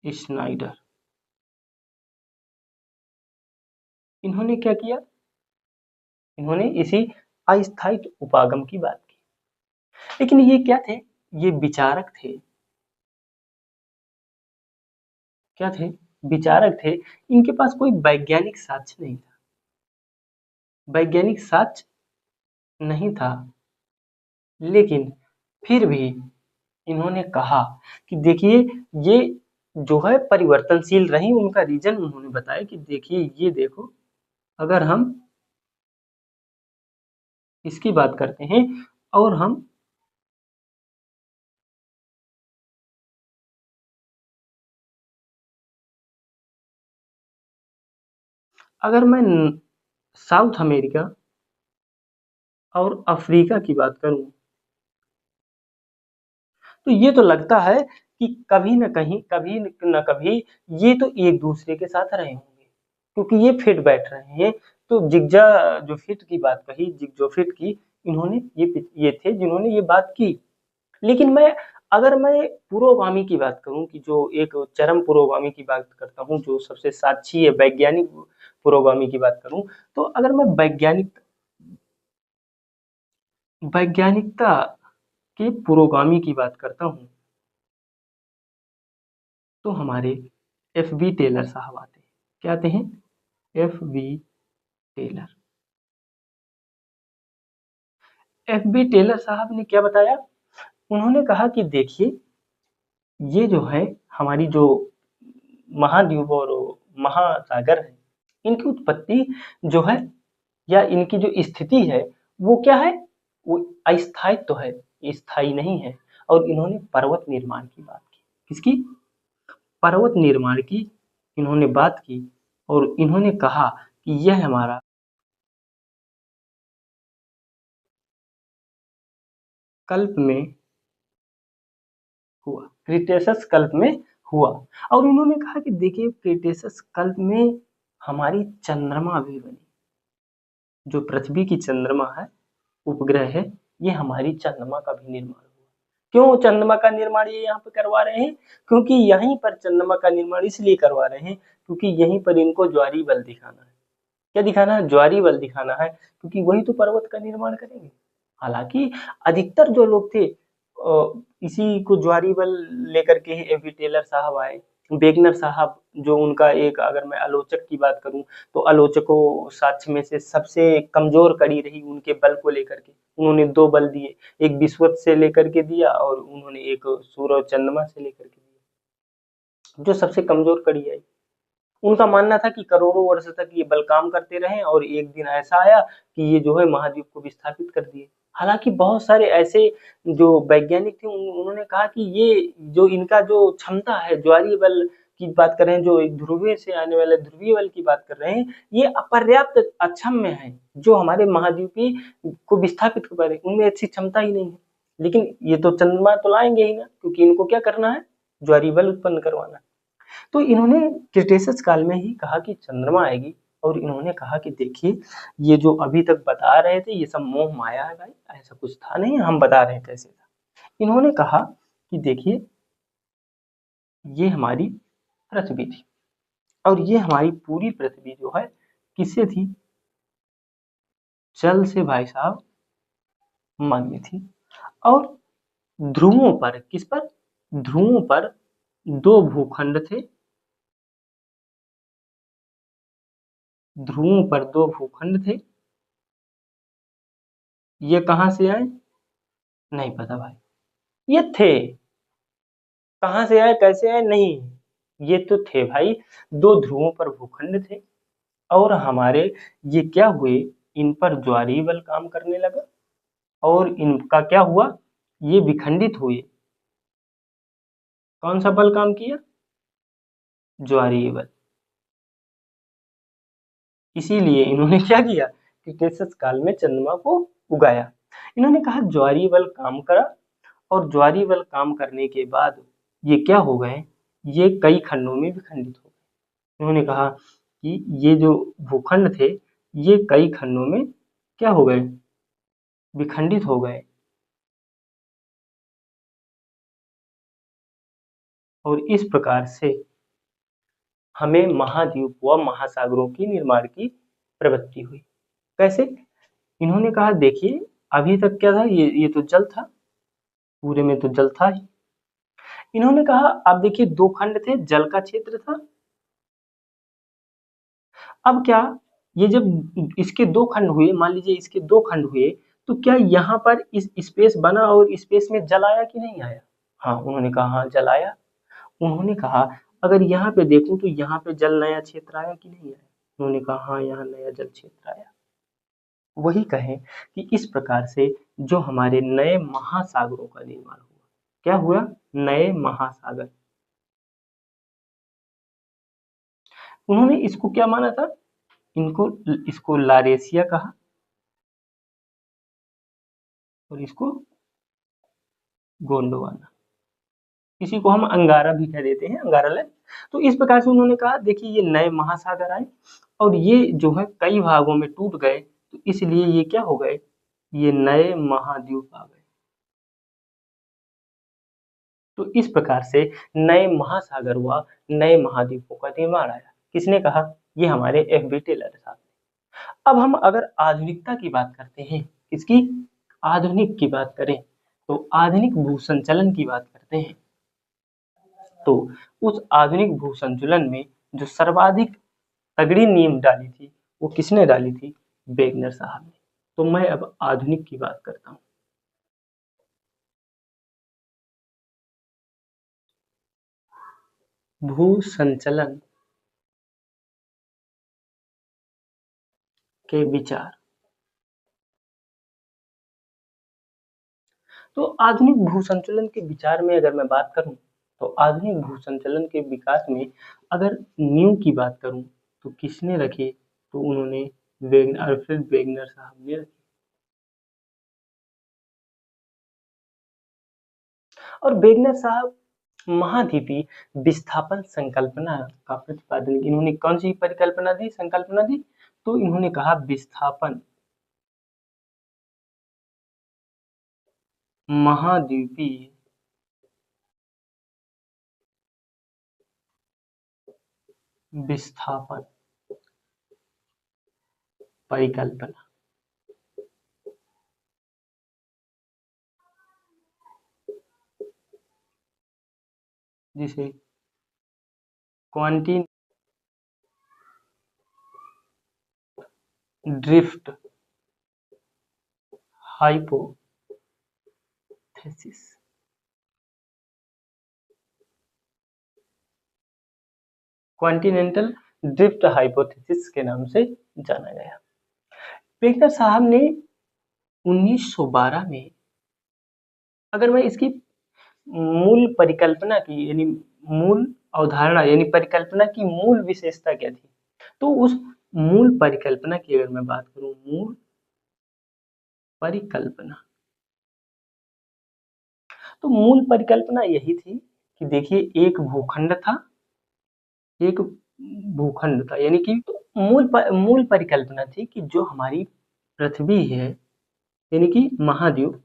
स्नाइडर, इन्होंने क्या किया, इन्होंने इसी अस्थायी उपागम की बात की। लेकिन ये क्या थे, ये विचारक थे, क्या थे, विचारक थे। इनके पास कोई वैज्ञानिक साक्ष्य नहीं था, वैज्ञानिक साक्ष्य नहीं था। लेकिन फिर भी इन्होंने कहा कि देखिए ये जो है परिवर्तनशील रही। उनका रीजन उन्होंने बताया कि देखिए ये देखो, अगर हम इसकी बात करते हैं और हम अगर मैं साउथ अमेरिका और अफ्रीका की बात करूं तो ये तो लगता है कि कभी न कहीं, कभी न कभी ये तो एक दूसरे के साथ रहे होंगे, क्योंकि ये फिट बैठ रहे हैं। तो जिग्जा जो फिट की बात कही, जिग्जो फिट की, इन्होंने ये थे जिन्होंने ये बात की। लेकिन अगर मैं पुरोगामी की बात करूं कि जो एक चरम पुरोगामी की बात करता हूं, जो सबसे साक्षी है वैज्ञानिक पुरोगामी की बात करूं, तो अगर मैं वैज्ञानिकता के पुरोगामी की बात करता हूं तो हमारे एफ बी टेलर साहब आते हैं। क्या आते हैं, F B Taylor. F B Taylor साहब ने क्या बताया, उन्होंने कहा कि देखिए ये जो है हमारी जो महाद्वीप और महासागर है, इनकी उत्पत्ति जो है या इनकी जो स्थिति है वो क्या है, वो अस्थायित्व तो है, स्थायी नहीं है। और इन्होंने पर्वत निर्माण की बात की, किसकी, पर्वत निर्माण की इन्होंने बात की। और इन्होंने कहा कि यह हमारा कल्प में हुआ, क्रिटेशस कल्प में हुआ। और उन्होंने कहा कि देखिए क्रिटेशस कल्प में हमारी चंद्रमा भी बनी, जो पृथ्वी की चंद्रमा है, उपग्रह है, ये हमारी चंद्रमा का भी निर्माण हुआ। क्यों चंद्रमा का निर्माण ये यहाँ पे करवा रहे हैं, क्योंकि यहीं पर चंद्रमा का निर्माण इसलिए करवा रहे हैं क्योंकि यहीं पर इनको ज्वारीय बल दिखाना है। क्या दिखाना है, ज्वारीय बल दिखाना है, क्योंकि वही तो पर्वत का निर्माण करेंगे। हालांकि अधिकतर जो लोग थे इसी को ज्वारीय बल लेकर के ही एफबी टेलर साहब आए। वेगनर साहब जो उनका एक, अगर मैं आलोचक की बात करूं तो आलोचकों साक्ष्य में से सबसे कमजोर कड़ी रही उनके बल को लेकर के। उन्होंने दो बल दिए, एक विषुवत से लेकर के दिया और उन्होंने एक सूर्य और चंद्रमा से लेकर के दिया, जो सबसे कमजोर कड़ी आई। उनका मानना था कि करोड़ों वर्ष तक ये बल काम करते रहे और एक दिन ऐसा आया कि ये जो है महाद्वीप को विस्थापित कर दिए। हालांकि बहुत सारे ऐसे जो वैज्ञानिक थे उन्होंने कहा कि ये जो इनका जो क्षमता है ज्वारीय बल की बात कर रहे हैं, जो एक ध्रुवीय से आने वाले ध्रुवीय बल की बात कर रहे हैं, ये अपर्याप्त अक्षम्य है, जो हमारे महाद्वीपीय को विस्थापित कर पाए, उनमें ऐसी क्षमता ही नहीं है। लेकिन ये तो चंद्रमा तो लाएंगे ही ना, क्योंकि इनको क्या करना है, ज्वारीय बल उत्पन्न करवाना। तो इन्होंने क्रिटेशियस काल में ही कहा कि चंद्रमा आएगी, और इन्होंने कहा कि देखिए ये जो अभी तक बता रहे थे ये सब मोह माया है भाई, ऐसा कुछ था नहीं, हम बता रहे हैं कैसे था। इन्होंने कहा कि देखिए ये हमारी पृथ्वी थी, और ये हमारी पूरी पृथ्वी जो है किससे थी, जल से भाई साहब मग्न थी। और ध्रुवों पर, किस पर, ध्रुवों पर दो भूखंड थे, ध्रुवों पर दो भूखंड थे। ये कहां से आए, नहीं पता भाई, ये थे, कहां से आए कैसे आए नहीं, ये तो थे भाई, दो ध्रुवों पर भूखंड थे, और हमारे ये क्या हुए, इन पर ज्वारीय बल काम करने लगा, और इनका क्या हुआ, ये विखंडित हुए। कौन सा बल काम किया, ज्वारीय बल। इसीलिए इन्होंने क्या किया, क्रिटेशियस काल में चंद्रमा को उगाया। इन्होंने कहा ज्वारीय बल काम करा, और ज्वारीय बल काम करने के बाद ये क्या हो गए, ये कई खंडों में विखंडित हो गए। उन्होंने कहा कि ये जो भूखंड थे ये कई खंडों में क्या हो गए, विखंडित हो गए, और इस प्रकार से हमें महाद्वीप व महासागरों की निर्माण की प्रवृत्ति हुई। कैसे, इन्होंने कहा देखिए अभी तक क्या था, ये तो जल था, पूरे में तो जल था ही। इन्होंने कहा अब देखिए दो खंड थे, जल का क्षेत्र था। अब क्या, ये जब इसके दो खंड हुए, मान लीजिए इसके दो खंड हुए, तो क्या यहाँ पर इस स्पेस बना और स्पेस में जल आया कि नहीं आया, हाँ उन्होंने कहा हाँ जल आया। उन्होंने कहा अगर यहाँ पे देखूं तो यहाँ पे जल नया क्षेत्र आया कि नहीं आया, उन्होंने कहा हाँ यहाँ नया जल क्षेत्र आया। वही कहें कि इस प्रकार से जो हमारे नए महासागरों का निर्माण हुआ, क्या हुआ, नए महासागर। उन्होंने इसको क्या माना था, इनको इसको लारेशिया कहा, और इसको गोंडवाना, इसी को हम अंगारा भी कह देते हैं, अंगारा लैंड। तो इस प्रकार से उन्होंने कहा देखिए ये नए महासागर आए, और ये जो है कई भागों में टूट गए, तो इसलिए ये क्या हो गए, ये नए महाद्वीप आ गए। तो इस प्रकार से नए महासागर हुआ, नए महाद्वीपों का निर्माण आया। किसने कहा, ये हमारे एफ.बी. टेलर साहब ने। अब हम अगर आधुनिकता की बात करते हैं, किसकी, आधुनिक की बात करें, तो आधुनिक भू संचलन की बात करते हैं, तो उस आधुनिक भू संचलन में जो सर्वाधिक तगड़ी नींव डाली थी वो किसने डाली थी, वेगनर साहब ने। तो मैं अब आधुनिक की बात करता हूँ। भू संचलन के विचार, तो आधुनिक भू संचलन के विचार में अगर मैं बात करूं, तो आधुनिक भू संचलन के विकास में अगर नींव की बात करूं तो किसने रखे, तो उन्होंने अल्फ्रेड वेगनर साहब ने रखी। और वेगनर साहब महाद्वीपीय विस्थापन संकल्पना का प्रतिपादन, इन्होंने कौन सी परिकल्पना दी, संकल्पना दी, तो इन्होंने कहा विस्थापन महाद्वीपीय विस्थापन परिकल्पना, जिसे क्वांटी drift hypothesis, continental drift hypothesis के नाम से जाना गया। वेगनर साहब ने 1912 में, अगर मैं इसकी मूल परिकल्पना की यानी मूल अवधारणा यानी परिकल्पना की मूल विशेषता क्या थी? तो उस मूल परिकल्पना की अगर मैं बात करूं, मूल परिकल्पना, तो मूल परिकल्पना यही थी कि देखिए एक भूखंड था, यानी कि तो मूल परिकल्पना थी कि जो हमारी पृथ्वी है, यानी कि महाद्वीप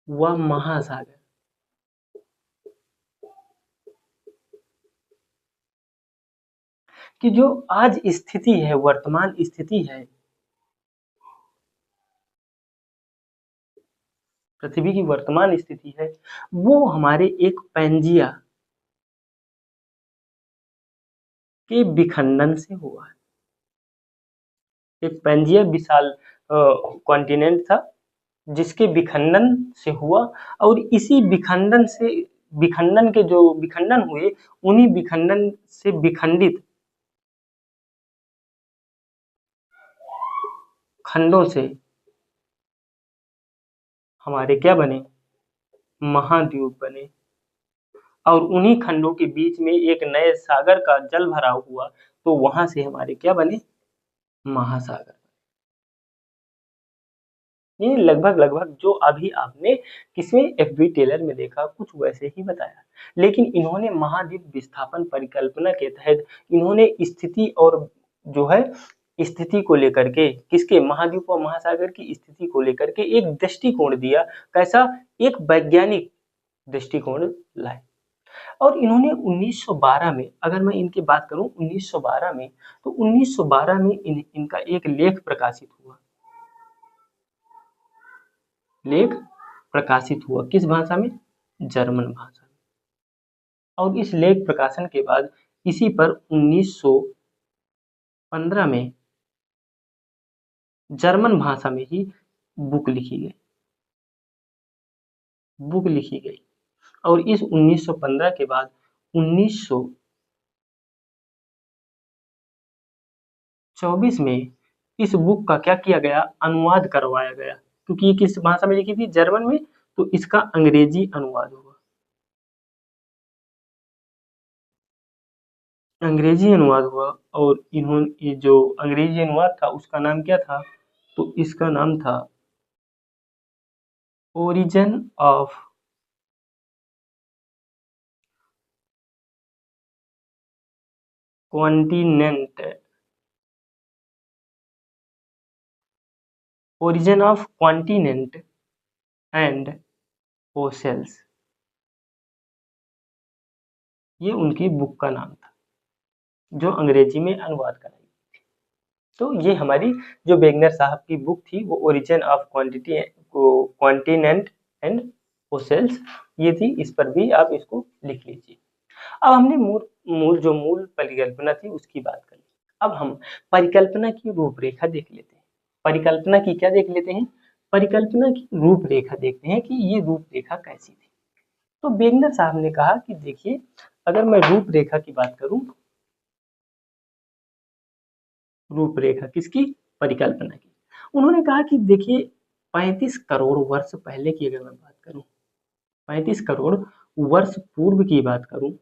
व महासागर, कि जो आज स्थिति है, वर्तमान स्थिति है, पृथ्वी की वर्तमान स्थिति है, वो हमारे एक पेंजिया के विखंडन से हुआ है। एक पेंजिया विशाल कॉन्टिनेंट था जिसके विखंडन से हुआ, और इसी विखंडन के जो विखंडन हुए, उन्हीं विखंडन से विखंडित खंडों से हमारे क्या बने, महाद्वीप बने। और उन्हीं खंडों के बीच में एक नए सागर का जल भराव हुआ, तो वहां से हमारे क्या बने, महासागर। ये लगभग लगभग जो अभी आपने किसमें, एफ.बी. टेलर में देखा, कुछ वैसे ही बताया। लेकिन इन्होंने महाद्वीप विस्थापन परिकल्पना के तहत इन्होंने स्थिति और जो है स्थिति को लेकर के, किसके, महाद्वीप और महासागर की स्थिति को लेकर के एक दृष्टिकोण दिया। कैसा, एक वैज्ञानिक दृष्टिकोण लाए। और इन्होंने 1912 में, अगर मैं इनकी बात करूं 1912 में, तो 1912 में इनका एक लेख प्रकाशित हुआ। लेख प्रकाशित हुआ किस भाषा में, जर्मन भाषा में। और इस लेख प्रकाशन के बाद इसी पर 1915 में जर्मन भाषा में ही बुक लिखी गई, और इस 1915 के बाद 1924 में इस बुक का क्या किया गया, अनुवाद करवाया गया। क्योंकि ये किस भाषा में लिखी थी, जर्मन में, तो इसका अंग्रेजी अनुवाद हुआ। अंग्रेजी अनुवाद हुआ, और इन्होंने, ये जो अंग्रेजी अनुवाद था उसका नाम क्या था, तो इसका नाम था origin of continent, origin of continent and oceans, ये उनकी बुक का नाम था जो अंग्रेजी में अनुवाद कराई। तो ये हमारी जो वेगनर साहब की बुक थी, वो origin of continent and oceans, ये थी। इस पर भी आप इसको लिख लीजिए। अब हमने मूल परिकल्पना थी उसकी बात कर ली। अब हम परिकल्पना की रूपरेखा देख लेते हैं। परिकल्पना की क्या देख लेते हैं, परिकल्पना की रूपरेखा देखते हैं कि ये रूपरेखा कैसी थी। तो वेगनर साहब ने कहा कि देखिए, अगर मैं रूपरेखा की बात करूं, रूपरेखा किसकी, परिकल्पना की, उन्होंने कहा कि देखिए 35 करोड़ वर्ष पहले की अगर मैं बात करूं, 35 करोड़ वर्ष पूर्व की बात करूं,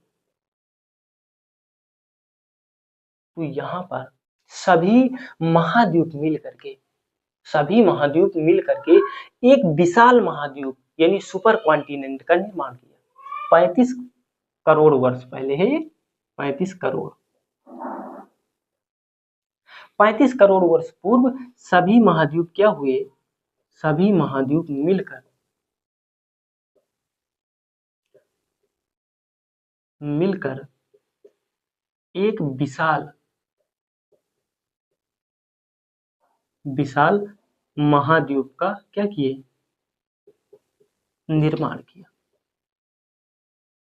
तो यहाँ पर सभी महाद्वीप मिल करके, एक विशाल महाद्वीप यानी सुपर कॉन्टिनेंट का निर्माण किया। 35 करोड़ वर्ष पहले है ये, 35 करोड़, 35 करोड़ वर्ष पूर्व सभी महाद्वीप क्या हुए, सभी महाद्वीप मिलकर एक विशाल विशाल महाद्वीप का क्या किए, निर्माण किया।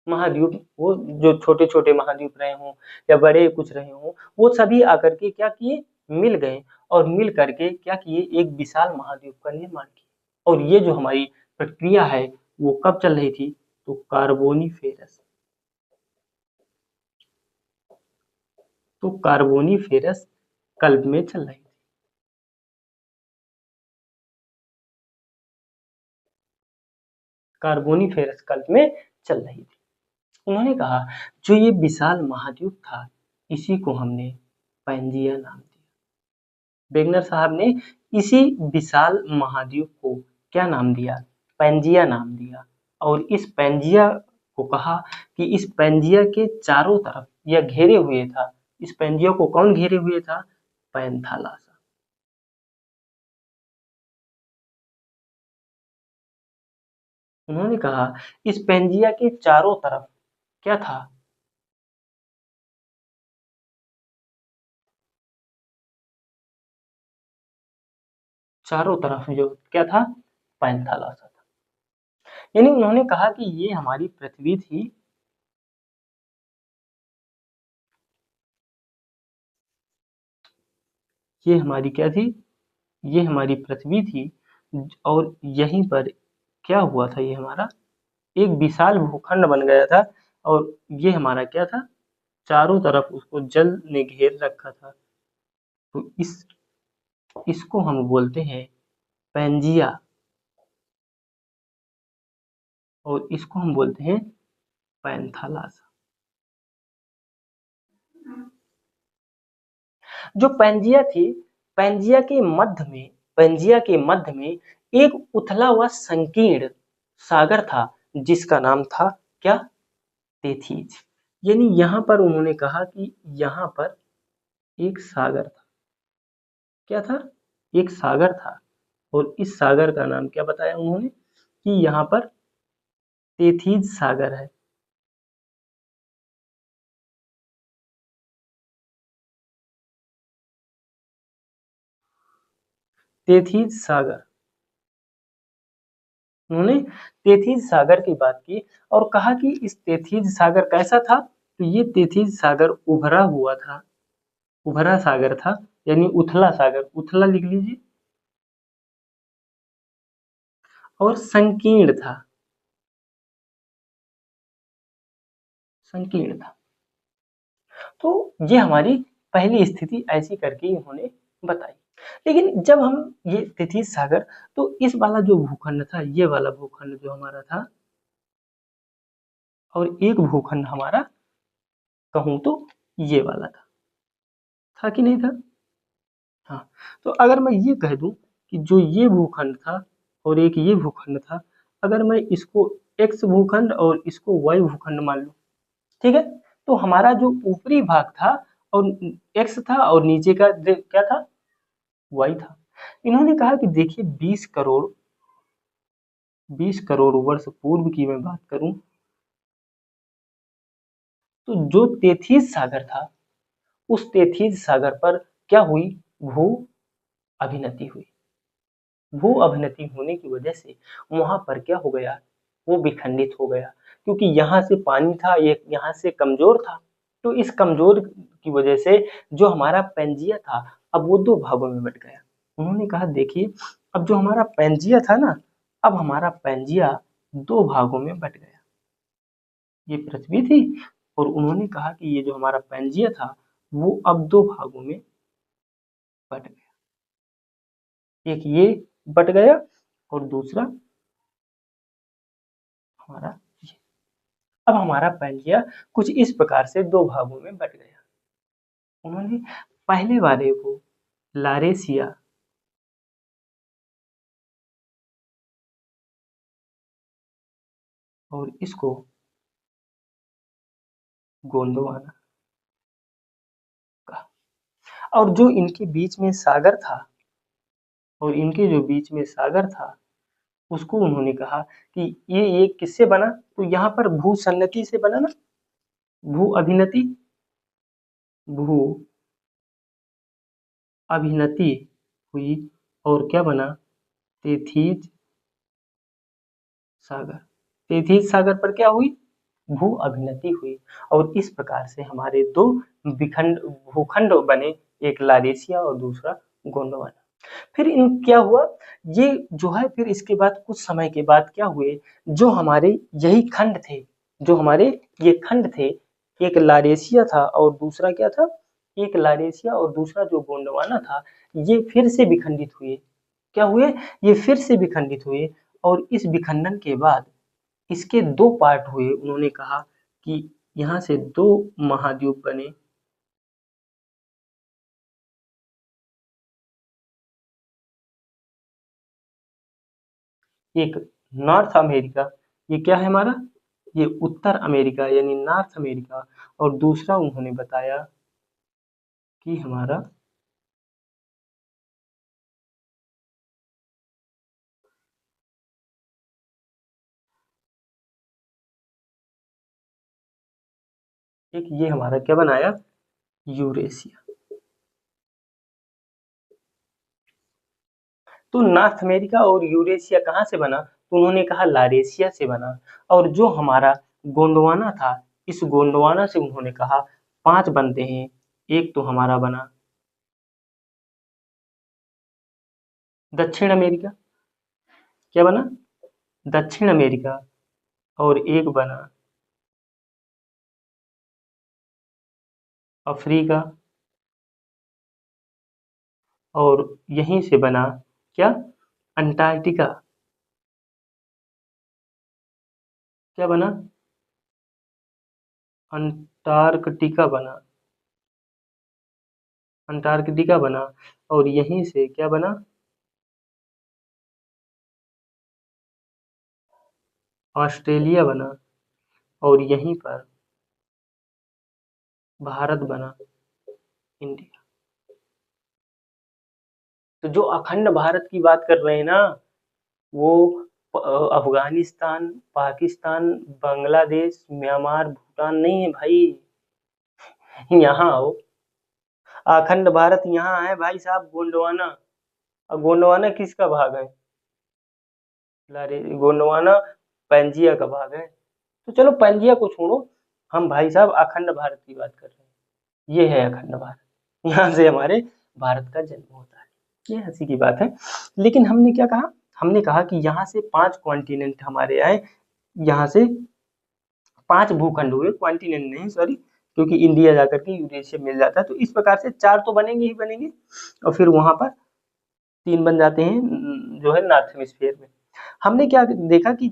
महाद्वीप, वो जो छोटे छोटे महाद्वीप रहे हों या बड़े कुछ रहे हों, वो सभी आकर के क्या किए, मिल गए, और मिल करके क्या किए, एक विशाल महाद्वीप का निर्माण किया। और ये जो हमारी प्रक्रिया है वो कब चल रही थी, तो कार्बोनीफेरस कल्प में चल रही थी। कार्बोनिफेरस काल में चल रही थी। उन्होंने कहा जो ये विशाल महाद्वीप था इसी को हमने पैंजिया नाम दिया। वेगनर साहब ने इसी विशाल महाद्वीप को क्या नाम दिया? पैंजिया नाम दिया। और इस पैंजिया को कहा कि इस पैंजिया के चारों तरफ यह घेरे हुए था। इस पैंजिया को कौन घेरे हुए था? पैंथालासा। उन्होंने कहा इस पैंजिया के चारों तरफ क्या था? चारों तरफ जो क्या था? पैंथालासा था। यानी उन्होंने कहा कि ये हमारी पृथ्वी थी, ये हमारी क्या थी? ये हमारी पृथ्वी थी। और यहीं पर क्या हुआ था? ये हमारा एक विशाल भूखंड बन गया था और ये हमारा क्या था? चारों तरफ उसको जल ने घेर रखा था। तो इसको हम बोलते हैं पैंजिया और इसको हम बोलते हैं पैंथालासा। जो पैंजिया थी, पैंजिया के मध्य में एक उथला हुआ संकीर्ण सागर था जिसका नाम था क्या? तेथीज। यानी यहाँ पर उन्होंने कहा कि यहाँ पर एक सागर था। क्या था? एक सागर था। और इस सागर का नाम क्या बताया उन्होंने? कि यहाँ पर तेथीज सागर है। तेथीज सागर। उन्होंने तेथीज सागर की बात की और कहा कि इस तेथीज सागर कैसा था? तो ये तेथीज सागर उभरा हुआ था, उभरा सागर था। यानी उथला सागर, उथला लिख लीजिए। और संकीर्ण था, संकीर्ण था। तो ये हमारी पहली स्थिति ऐसी करके इन्होंने बताई। लेकिन जब हम ये तेथीज सागर, तो इस वाला जो भूखंड था, ये वाला भूखंड जो हमारा था, और एक भूखंड हमारा कहूं तो ये वाला था कि नहीं था? हाँ। तो अगर मैं ये कह दूं कि जो ये भूखंड था और एक ये भूखंड था, अगर मैं इसको एक्स भूखंड और इसको वाई भूखंड मान लूं, ठीक है, तो हमारा जो ऊपरी भाग था और एक्स था और नीचे का क्या था? वाई था। इन्होंने कहा कि देखिए 20 करोड़ वर्ष पूर्व की मैं बात करूं तो जो तेथीज सागर था, उस तेथीज सागर पर क्या हुई? भू अभिनति हुई। भू अभिनति होने की वजह से वहां पर क्या हो गया? वो विखंडित हो गया। क्योंकि यहाँ से पानी था, एक यहाँ से कमजोर था। तो इस कमजोर की वजह से जो हमारा पेंजिया था, अब वो दो भागों में बट गया। उन्होंने कहा देखिए अब जो हमारा पेंजिया था ना, अब हमारा पेंजिया दो भागों में बट गया। ये पृथ्वी थी और उन्होंने कहा कि ये जो हमारा पेंजिया था वो अब दो भागों में बट गया। एक ये बट गया और दूसरा हमारा ये। अब हमारा पेंजिया कुछ इस प्रकार से दो भागों में बट गया। उन्होंने पहले वाले को लारेसिया और इसको गोंडवाना कहा। और जो इनके बीच में सागर था, और इनके जो बीच में सागर था, उसको उन्होंने कहा कि ये किससे बना? तो यहाँ पर भू सन्नति से बना ना, भू अभिनति, भू अभिनति हुई और क्या बना? तेथीज सागर। तेथीज सागर पर क्या हुई? भू अभिनति हुई। और इस प्रकार से हमारे दो विखंड भूखंड बने, एक लारेशिया और दूसरा गोंडवाना। फिर इन क्या हुआ? ये जो है फिर इसके बाद कुछ समय के बाद क्या हुए? जो हमारे यही खंड थे, जो हमारे ये खंड थे, एक लारेशिया था और दूसरा क्या था? एक लारेशिया और दूसरा जो गोंडवाना था, ये फिर से विखंडित हुए। क्या हुए? ये फिर से विखंडित हुए। और इस विखंडन के बाद इसके दो पार्ट हुए, उन्होंने कहा कि यहाँ से दो महाद्वीप बने, एक नॉर्थ अमेरिका, ये क्या है हमारा, ये उत्तर अमेरिका यानी नॉर्थ अमेरिका, और दूसरा उन्होंने बताया कि हमारा एक ये हमारा क्या बनाया, यूरेशिया। तो नॉर्थ अमेरिका और यूरेशिया कहाँ से बना, तो उन्होंने कहा लारेशिया से बना। और जो हमारा गोंडवाना था, इस गोंडवाना से उन्होंने कहा 5 बनते हैं, एक तो हमारा बना दक्षिण अमेरिका, क्या बना, दक्षिण अमेरिका, और एक बना अफ्रीका, और यहीं से बना क्या, अंटार्कटिका, क्या बना, अंटार्कटिका बना, अंटार्कटिका बना, और यहीं से क्या बना, ऑस्ट्रेलिया बना, और यहीं पर भारत बना, इंडिया। तो जो अखंड भारत की बात कर रहे हैं ना, वो अफगानिस्तान, पाकिस्तान, बांग्लादेश, म्यांमार, भूटान नहीं है भाई। यहाँ आओ, अखंड भारत यहाँ है भाई साहब, गोंडवाना। और गोंडवाना किसका भाग है, गोंडवाना पंजिया का भाग है। तो चलो पंजिया को छोड़ो, हम भाई साहब अखंड भारत की बात कर रहे हैं। ये है अखंड भारत, यहाँ से हमारे भारत का जन्म होता है। ये हंसी की बात है। लेकिन हमने क्या कहा, हमने कहा कि यहाँ से 5 कॉन्टिनेंट हमारे आए, यहाँ से 5 भूखंड हुए, कॉन्टिनेंट नहीं सॉरी, क्योंकि इंडिया जाकर के यूरेशिया मिल जाता है, तो इस प्रकार से 4 तो बनेंगे ही बनेंगे, और फिर वहां पर 3 बन जाते हैं जो है नॉर्थ हेमिस्फीयर में। हमने क्या देखा कि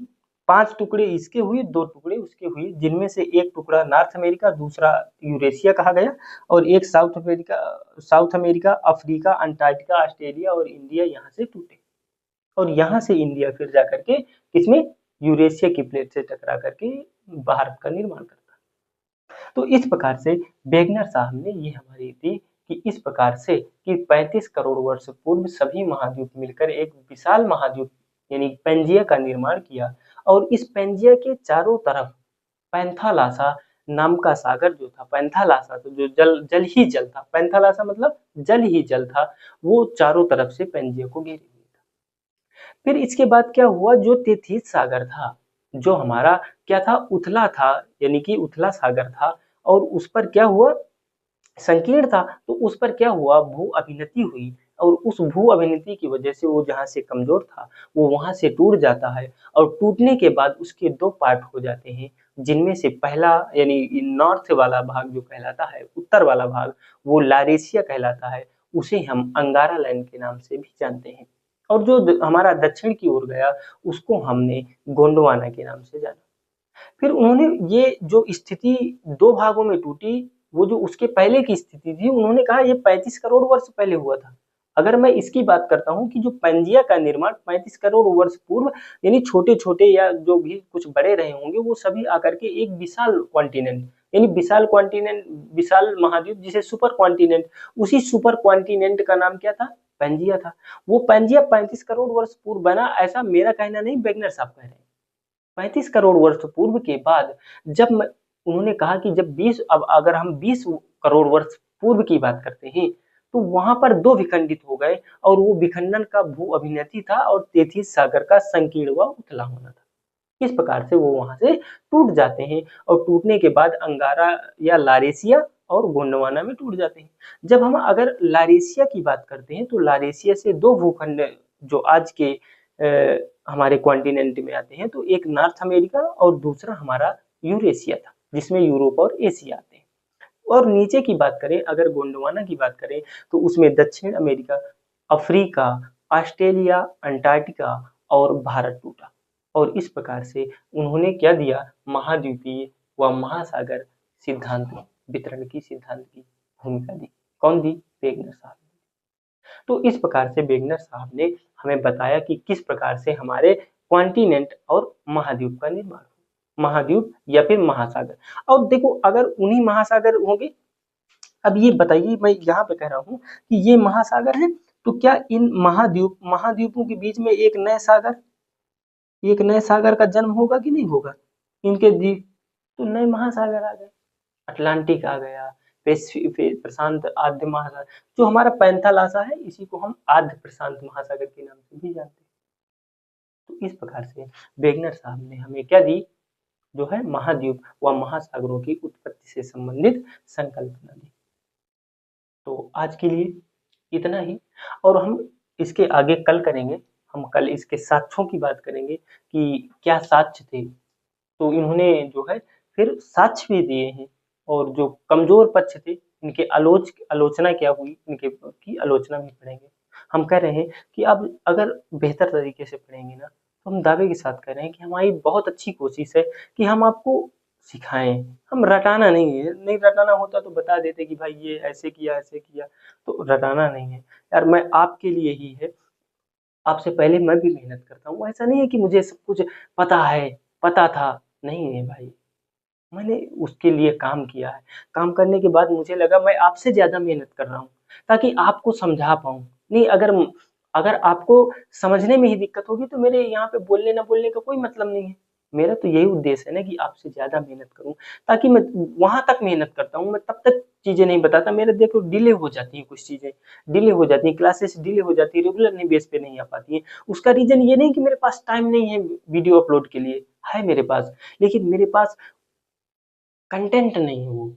5 टुकड़े इसके हुए, 2 टुकड़े उसके हुए, जिनमें से एक टुकड़ा नॉर्थ अमेरिका, दूसरा यूरेशिया कहा गया, और एक south America, Africa, Antarctica, Australia और इंडिया यहाँ से टूटे। और यहाँ से इंडिया फिर जाकर के किसमें, यूरेशिया की प्लेट से टकरा करके भारत का निर्माण करता है। तो इस प्रकार से वेगनर साहब ने ये हमारी थी कि इस प्रकार से कि 35 करोड़ वर्ष पूर्व सभी महाद्वीप मिलकर एक विशाल महाद्वीप यानी पेंजिया का निर्माण किया, और इस पेंजिया के चारों तरफ पैंथालासा नाम का सागर जो था, पैंथालासा तो जो जल जल ही जल था, पैंथालासा मतलब जल ही जल था, वो चारों तरफ से पेंजिया को घेरे हुए था। फिर इसके बाद क्या हुआ, जो तेथिस सागर था, जो हमारा क्या था, उथला था, यानी कि उथला सागर था, और उस पर क्या हुआ, संकीर्ण था, तो उस पर क्या हुआ, भू अभिनति हुई, और उस भू अभिनति की वजह से वो जहाँ से कमजोर था वो वहां से टूट जाता है, और टूटने के बाद उसके 2 पार्ट हो जाते हैं, जिनमें से पहला यानी नॉर्थ वाला भाग जो कहलाता है, उत्तर वाला भाग, वो लारेशिया कहलाता है, उसे हम अंगारा लैंड के नाम से भी जानते हैं, और जो हमारा दक्षिण की ओर गया उसको हमने गोंडवाना के नाम से जाना। फिर उन्होंने ये जो स्थिति 2 भागों में टूटी, वो जो उसके पहले की स्थिति थी, उन्होंने कहा ये 35 करोड़ वर्ष पहले हुआ था। अगर मैं इसकी बात करता हूँ कि जो पंजिया का निर्माण 35 करोड़ वर्ष पूर्व यानी छोटे-छोटे या जो भी कुछ बड़े रहे होंगे, वो सभी आकर के एक विशाल कॉन्टिनेंट यानी विशाल कॉन्टिनेंट, विशाल महाद्वीप जिसे सुपर कॉन्टिनेंट, उसी सुपर कॉन्टिनेंट का नाम क्या था, पंजिया था। वो पंजिया 35 करोड़ वर्ष पूर्व बना, ऐसा मेरा कहना नहीं, वेगनर साहब कह रहे हैं। 35 करोड़ वर्ष पूर्व के बाद जब उन्होंने कहा कि जब 20 अब अगर हम 20 करोड़ वर्ष पूर्व की बात करते हैं, तो वहां पर 2 विखंडित हो गए, और वो विखंडन का भू अभिनति था, और तेथिस सागर का संकीर्ण व उथला होना था। इस प्रकार से वो वहां से टूट जाते हैं, और टूटने के बाद अंगारा या लारेशिया और गोंडवाना में टूट जाते हैं। जब हम अगर लारेशिया की बात करते हैं, तो लारेशिया से 2 भूखंड जो आज के हमारे कॉन्टिनेंट में आते हैं, तो एक नॉर्थ अमेरिका और दूसरा हमारा यूरेशिया था, जिसमें यूरोप और एशिया आते हैं। और नीचे की बात करें, अगर गोंडवाना की बात करें, तो उसमें दक्षिण अमेरिका, अफ्रीका, ऑस्ट्रेलिया, अंटार्कटिका और भारत टूटा। और इस प्रकार से उन्होंने क्या दिया, महाद्वीपीय व महासागर सिद्धांत वितरण की सिद्धांत की भूमिका दी। कौन दी? वेगनर साहब। तो इस प्रकार से वेगनर साहब ने हमें बताया कि किस प्रकार से हमारे कॉन्टिनेंट और महाद्वीप का निर्माण हो, महाद्वीप या फिर महासागर। और देखो अगर उन्हीं महासागर होंगे, अब ये बताइए, मैं यहाँ पे कह रहा हूँ कि ये महासागर है, तो क्या इन महाद्वीपों के बीच में एक नए सागर का जन्म होगा कि नहीं होगा? इनके द्वीप, तो नए महासागर आ गए, अटलांटिक आ गया, प्रशांत आद्य महासागर, जो हमारा पैंथालासा है इसी को हम आद्य प्रशांत महासागर के नाम से भी जानते हैं। तो इस प्रकार से वेगनर साहब ने हमें क्या दी, जो है महाद्वीप व महासागरों की उत्पत्ति से संबंधित संकल्पना दी। तो आज के लिए इतना ही, और हम इसके आगे कल करेंगे, हम कल इसके साक्ष्यों की बात करेंगे कि क्या साक्ष्य थे। तो इन्होंने जो है फिर साक्ष्य भी दिए हैं, और जो कमजोर पक्ष थे इनके आलोचना क्या हुई, इनके की आलोचना भी पढ़ेंगे। हम कह रहे हैं कि अब अगर बेहतर तरीके से पढ़ेंगे ना, तो हम दावे के साथ कह रहे हैं कि हमारी बहुत अच्छी कोशिश है कि हम आपको सिखाएं, हम रटाना नहीं है, नहीं रटाना होता तो बता देते कि भाई ये ऐसे किया ऐसे किया, तो रटाना नहीं है यार, मैं आपके लिए ही है, आपसे पहले मैं भी मेहनत करता हूँ, ऐसा नहीं है कि मुझे सब कुछ पता है, पता था, नहीं है भाई, मैंने उसके लिए काम किया है, काम करने के बाद मुझे लगा मैं आपसे ज़्यादा मेहनत कर रहा हूँ ताकि आपको समझा पाऊँ। नहीं, अगर अगर आपको समझने में ही दिक्कत होगी तो मेरे यहाँ पे बोलने ना बोलने का कोई मतलब नहीं है। मेरा तो यही उद्देश्य है ना कि आपसे ज़्यादा मेहनत करूँ, ताकि मैं वहाँ तक मेहनत करता हूँ, मैं तब तक चीज़ें नहीं बताता, मेरे देखो डिले हो जाती हैं, कुछ चीज़ें डिले हो जाती हैं, क्लासेस डिले हो जाती है, रेगुलर नहीं बेस पे नहीं आ पाती हैं। उसका रीज़न ये नहीं कि मेरे पास टाइम नहीं है वीडियो अपलोड के लिए, है मेरे पास, लेकिन मेरे पास कंटेंट नहीं है वो।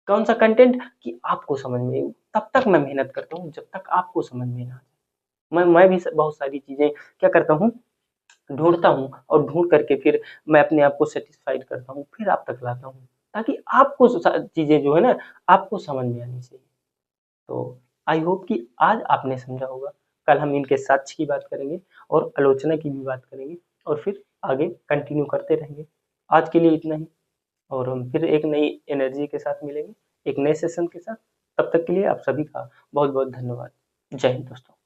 कौन सा कंटेंट? कि आपको समझ में, तब तक मैं मेहनत करता हूँ जब तक आपको समझ में ना आए। मैं भी बहुत सारी चीजें क्या करता हूँ, ढूंढता हूँ, और ढूंढ करके फिर मैं अपने आप को सेटिस्फाइड करता हूँ, फिर आप तक लाता हूँ, ताकि आपको चीजें जो है ना आपको समझ में आनी चाहिए। तो आई होप कि आज आपने समझा होगा। कल हम इनके साक्ष्य की बात करेंगे और आलोचना की भी बात करेंगे, और फिर आगे कंटिन्यू करते रहेंगे। आज के लिए इतना ही, और हम फिर एक नई एनर्जी के साथ मिलेंगे, एक नए सेशन के साथ। तब तक के लिए आप सभी का बहुत बहुत धन्यवाद। जय हिंद दोस्तों।